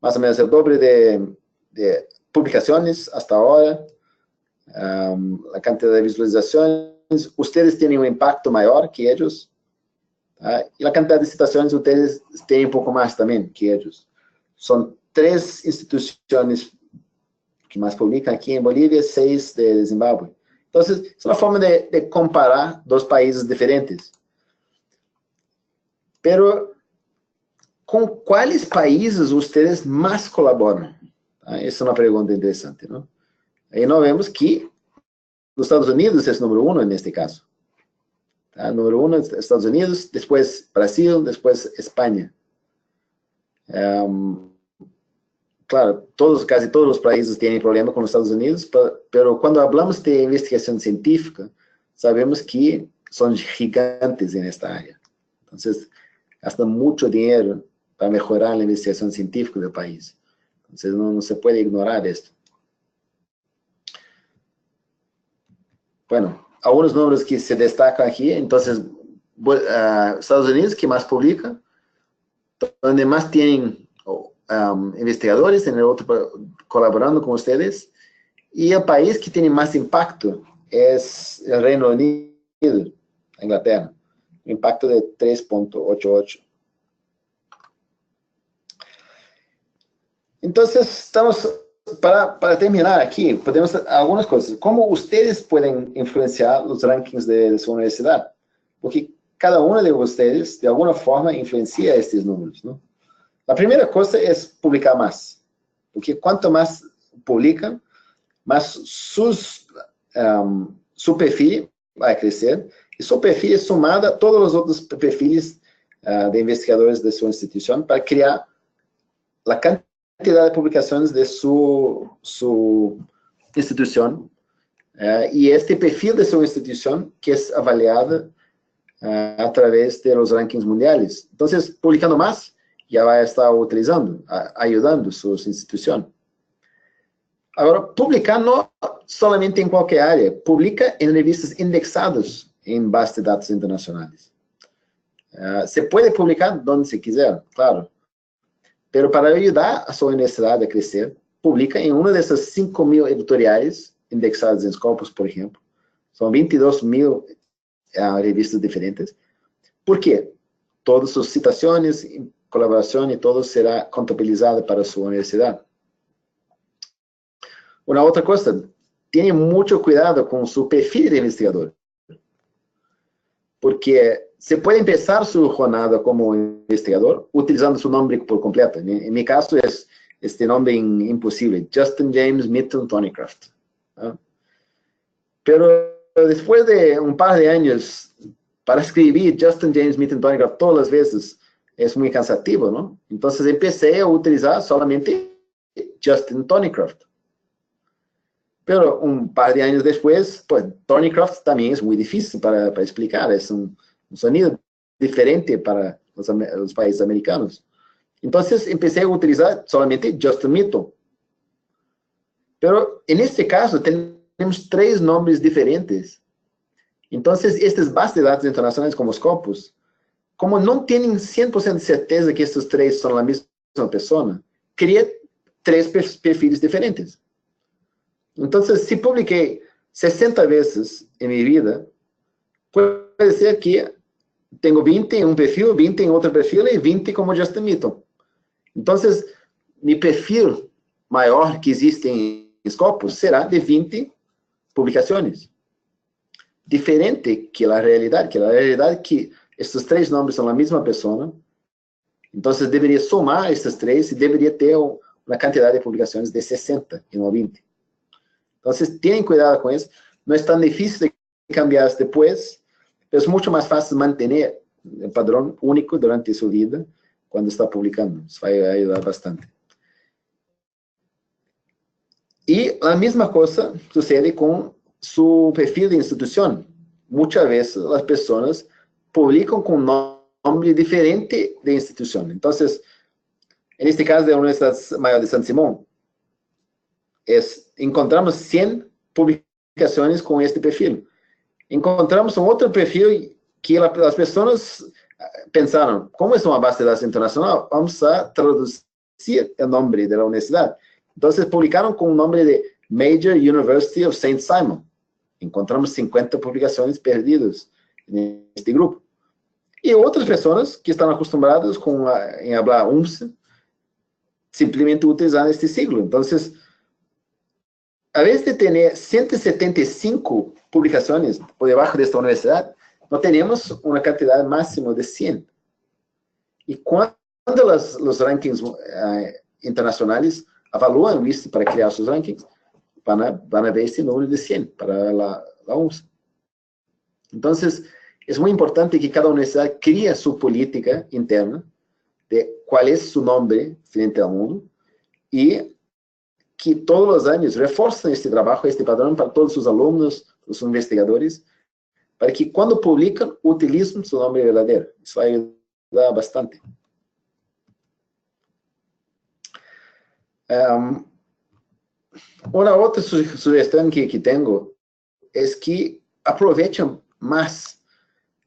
mais ou menos o dobro de publicações hasta agora, a quantidade de visualizações, ustedes têm um impacto maior que eles, e a quantidade de citações, ustedes têm um pouco mais também que eles. São 3 instituições que mais publicam aqui em Bolívia, 6 de Zimbabue. Então, é uma forma de comparar 2 países diferentes. Pero, com quais países vocês mais colaboram? Essa é uma pergunta interessante, não? Aí nós vemos que os Estados Unidos é o número 1 neste caso. Número 1 Estados Unidos, depois Brasil, depois Espanha. Claro, casi todos os países têm problema com os Estados Unidos, pero quando falamos de investigação científica, sabemos que são gigantes nesta área. Então, gastam muito dinheiro para melhorar a investigação científica do país. Então, não se pode ignorar isto. Bueno, alguns números que se destacam aqui, então, Estados Unidos, que más publica, donde más tienen investigadores, en el otro colaborando con ustedes, y el país que tiene más impacto es el Reino Unido, Inglaterra, un impacto de 3.88. Entonces, para terminar aquí, podemos algunas cosas. ¿Cómo ustedes pueden influenciar los rankings de su universidad? Porque cada uno de ustedes, de alguna forma, influencia estos números, ¿no? La primera cosa es publicar más. Porque cuanto más publican, más su perfil va a crecer. Y su perfil es sumado a todos los otros perfiles de investigadores de su institución para crear la cantidad de publicaciones de su institución y este perfil de su institución que es avaliado a través de los rankings mundiales. Entonces, publicando más, ya va a estar utilizando, ayudando a su institución. Ahora, publicar no solamente en cualquier área, publica en revistas indexadas en bases de datos internacionales. Se puede publicar donde se quiser, claro. Pero para ayudar a su universidad a crecer, publica en una de esas 5.000 editoriales indexadas en Scopus, por ejemplo. Son 22.000 revistas diferentes. ¿Por qué? Todas sus citaciones, colaboración y todo será contabilizado para su universidad. Una otra cosa, tiene mucho cuidado con su perfil de investigador. Porque se puede empezar su jornada como investigador utilizando su nombre por completo. En mi caso es este nombre imposible, Justin James Mitton Thornycroft. ¿No? Pero después de un par de años, para escribir Justin James Mitton Thornycroft todas las veces es muy cansativo, ¿no? Entonces empecé a utilizar solamente Justin Thornycroft. Pero un par de años después, pues Thornycroft también es muy difícil para explicar, es un sonido diferente para los países americanos. Entonces empecé a utilizar solamente Justin Mitton. Pero en este caso tenemos 3 nombres diferentes. Entonces estas bases de datos internacionales como Scopus, como no tienen 100% de certeza que estos 3 son la misma persona, crea 3 perfiles diferentes. Entonces, si publiqué 60 veces en mi vida, puede ser que tengo 20 en un perfil, 20 en otro perfil y 20 como Justin Mitton. Entonces, mi perfil mayor que existe en Scopus será de 20 publicaciones. Diferente que la realidad que estos 3 nombres son la misma persona. Entonces, debería sumar estos 3 y debería ter una cantidad de publicaciones de 60 y no 20. Entonces, tienen cuidado con eso. No es tan difícil de cambiar después, pero es mucho más fácil mantener el padrón único durante su vida cuando está publicando. Eso va a ayudar bastante. Y la misma cosa sucede con su perfil de institución. Muchas veces las personas publican con un nombre diferente de institución. Entonces, en este caso de la Universidad Mayor de San Simón, encontramos 100 publicaciones con este perfil. Encontramos un otro perfil que las personas pensaron, como es una base de datos internacional, vamos a traducir el nombre de la universidad. Entonces publicaron con un nombre de Major University of St. Simon. Encontramos 50 publicaciones perdidas en este grupo. Y otras personas que están acostumbradas en hablar UMSS, simplemente utilizan este siglo. Entonces, a vez de tener 175 publicaciones por debajo de esta universidad, no tenemos una cantidad máxima de 100. Y cuando los rankings internacionales evalúan esto para crear sus rankings, van a ver este número de 100 para la UMSS. Entonces, es muy importante que cada universidad críe su política interna de cuál es su nombre frente al mundo y que todos los años refuercen este trabajo, este padrón para todos sus alumnos, los investigadores, para que cuando publican, utilicen su nombre verdadero. Eso va a ayudar bastante. Una otra sugestión que tengo es que aprovechen más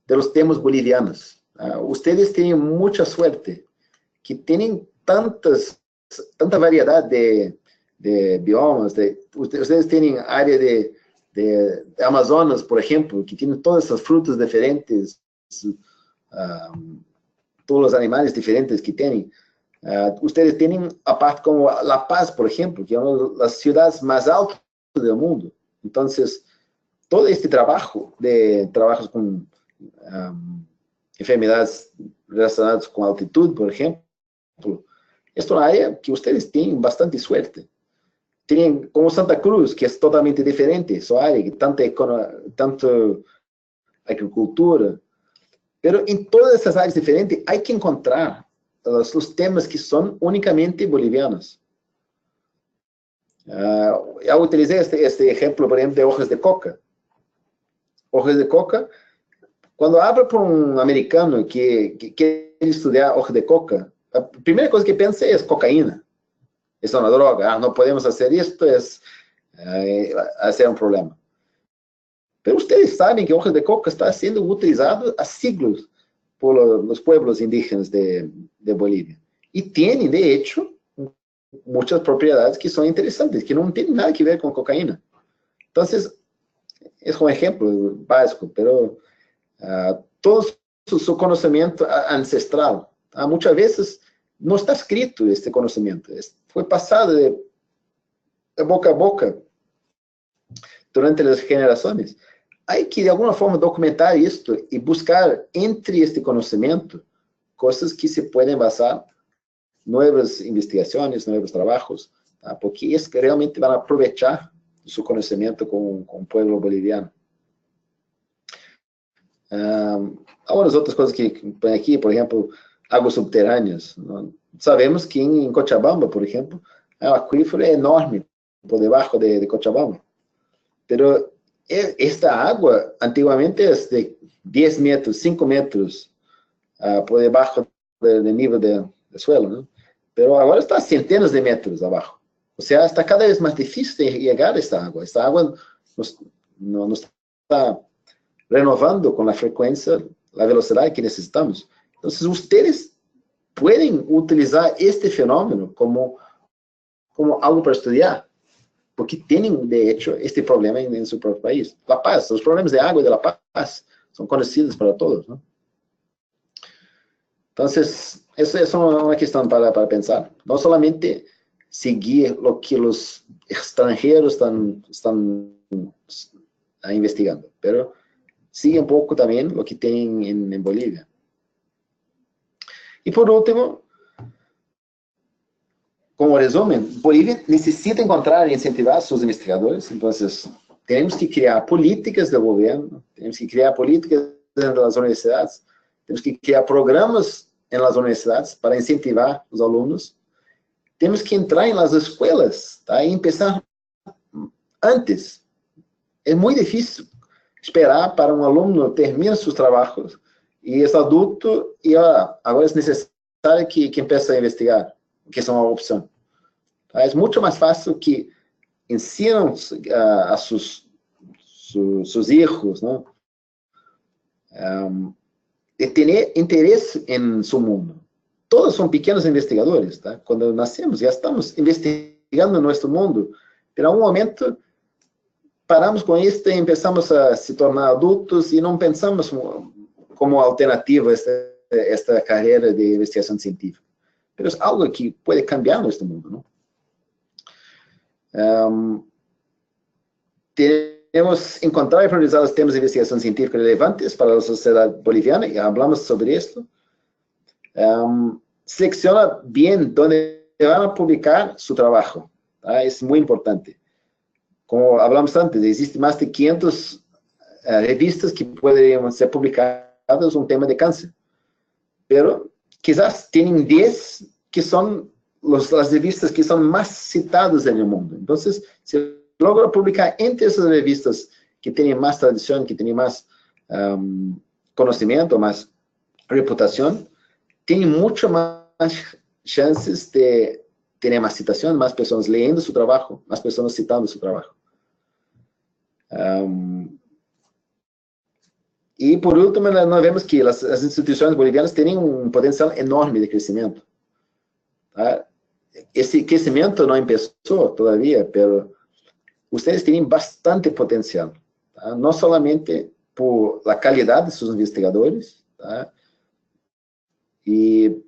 de los temas bolivianos. Ustedes tienen mucha suerte, que tienen tanta variedad de biomas. Ustedes tienen área de Amazonas, por ejemplo, que tienen todas esas frutas diferentes, todos los animales diferentes que tienen. Ustedes tienen, aparte como La Paz, por ejemplo, que es una de las ciudades más altas del mundo. Entonces, todo este trabajos con enfermedades relacionadas con altitud, por ejemplo, es una área que ustedes tienen bastante suerte. Tienen como Santa Cruz, que es totalmente diferente, su área, que tanto agricultura. Pero en todas esas áreas diferentes hay que encontrar los temas que son únicamente bolivianos. Ya utilicé este ejemplo, por ejemplo, de hojas de coca. Hojas de coca, cuando hablo con un americano que quiere estudiar hojas de coca, la primera cosa que piensa es cocaína. Es una droga, no podemos hacer esto, es hacer un problema. Pero ustedes saben que hojas de coca está siendo utilizado há siglos por los pueblos indígenas de Bolivia. Y tienen, de hecho, muchas propiedades que son interesantes, que no tienen nada que ver con cocaína. Entonces, es un ejemplo básico, pero todo su conocimiento ancestral, muchas veces no está escrito este conocimiento, fue pasado de boca a boca durante las generaciones. Hay que, de alguna forma, documentar esto y buscar entre este conocimiento cosas que se pueden basar, nuevas investigaciones, nuevos trabajos, porque es que realmente van a aprovechar su conocimiento con el pueblo boliviano. Algunas otras cosas que ponen aquí, por ejemplo, aguas subterráneas, ¿no? Sabemos que en Cochabamba, por ejemplo, el acuífero es enorme por debajo de Cochabamba. Pero esta agua antiguamente es de 10 metros, 5 metros por debajo del nivel del suelo, ¿no? Pero ahora está a centenas de metros abajo. O sea, está cada vez más difícil llegar a esta agua. Esta agua no está renovando con la frecuencia, la velocidad que necesitamos. Entonces, ustedes pueden utilizar este fenómeno como algo para estudiar, porque tienen, de hecho, este problema en su propio país. La Paz, los problemas de agua de La Paz son conocidos para todos, ¿no? Entonces, eso es una cuestión para pensar. No solamente seguir lo que los extranjeros están investigando, pero sigue un poco también lo que tienen en Bolivia. Y por último, como resumen, Bolivia necesita encontrar e incentivar a sus investigadores. Entonces, tenemos que crear políticas de gobierno, tenemos que crear políticas dentro de las universidades, tenemos que crear programas en las universidades para incentivar a los alumnos. Tenemos que entrar en las escuelas, y empezar antes. Es muy difícil esperar para un alumno terminar sus trabajos y es adulto y ahora es necesario que empiece a investigar, que es una opción. Es mucho más fácil que ensinen a sus hijos, ¿no? De tener interés en su mundo. Todos son pequeños investigadores, ¿tá? Cuando nacemos ya estamos investigando nuestro mundo, pero en un momento paramos con esto y empezamos a se tornar adultos y no pensamos como alternativa esta carrera de investigación científica. Pero es algo que puede cambiar nuestro mundo, ¿no? Debemos encontrar y priorizar los temas de investigación científica relevantes para la sociedad boliviana, y hablamos sobre esto. Selecciona bien dónde van a publicar su trabajo, es muy importante. Como hablamos antes, existen más de 500 revistas que pueden ser publicadas en un tema de cáncer, pero quizás tienen 10 que son las revistas que son más citadas en el mundo. Entonces, se logra publicar entre esas revistas que tienen más tradición, que tienen más conocimiento, más reputación, tienen mucho más chances de tener más citación, más personas leyendo su trabajo, más personas citando su trabajo. Y por último, nós vemos que as instituições bolivianas têm um potencial enorme de crescimento. Tá? Esse crescimento não começou todavía, pero ustedes têm bastante potencial. Tá? Não somente por la calidad de sus investigadores, tá?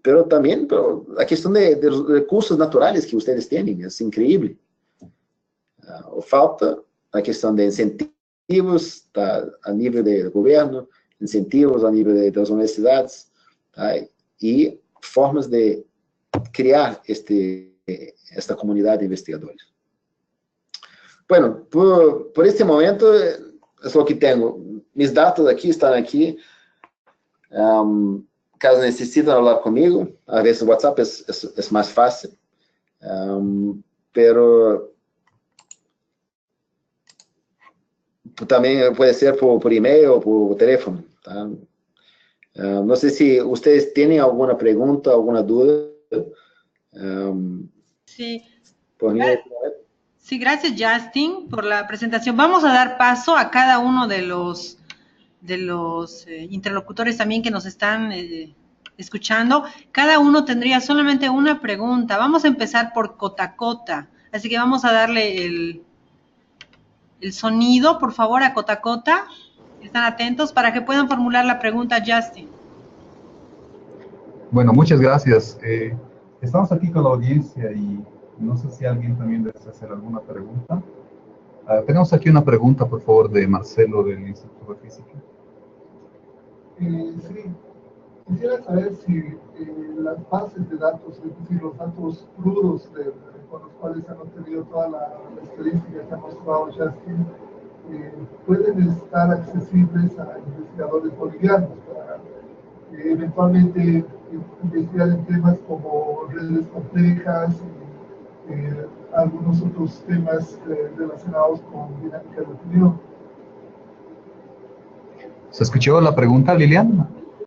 Pero também a questão de recursos naturais que ustedes têm, é incrível. Falta a questão de incentivos, tá? A nível do governo, incentivos a nível das universidades, tá? E formas de criar esta comunidade de investigadores. Bueno, por este momento, é o que tenho. Mis dados aqui estão aqui. Caso necessitem falar comigo, a vezes o WhatsApp é mais fácil. Pero também pode ser por e-mail ou por telefone. Tá? Não sei se vocês têm alguma pergunta, alguma dúvida. Sí. Sí, gracias Justin por la presentación. Vamos a dar paso a cada uno de los interlocutores también que nos están escuchando. Cada uno tendría solamente una pregunta. Vamos a empezar por Cotacota. Así que vamos a darle el sonido, por favor, a Cotacota. Están atentos para que puedan formular la pregunta, Justin. Bueno, muchas gracias. Estamos aquí con la audiencia y no sé si alguien también desea hacer alguna pregunta. Tenemos aquí una pregunta, por favor, de Marcelo del Instituto de Física. Sí, quisiera saber si las bases de datos, es decir, los datos crudos con los cuales han obtenido toda la experiencia que ha mostrado Justin, pueden estar accesibles a investigadores bolivianos para eventualmente investigar en temas como redes complejas y algunos otros temas relacionados con dinámica de opinión. ¿Se escuchó la pregunta, Lilian?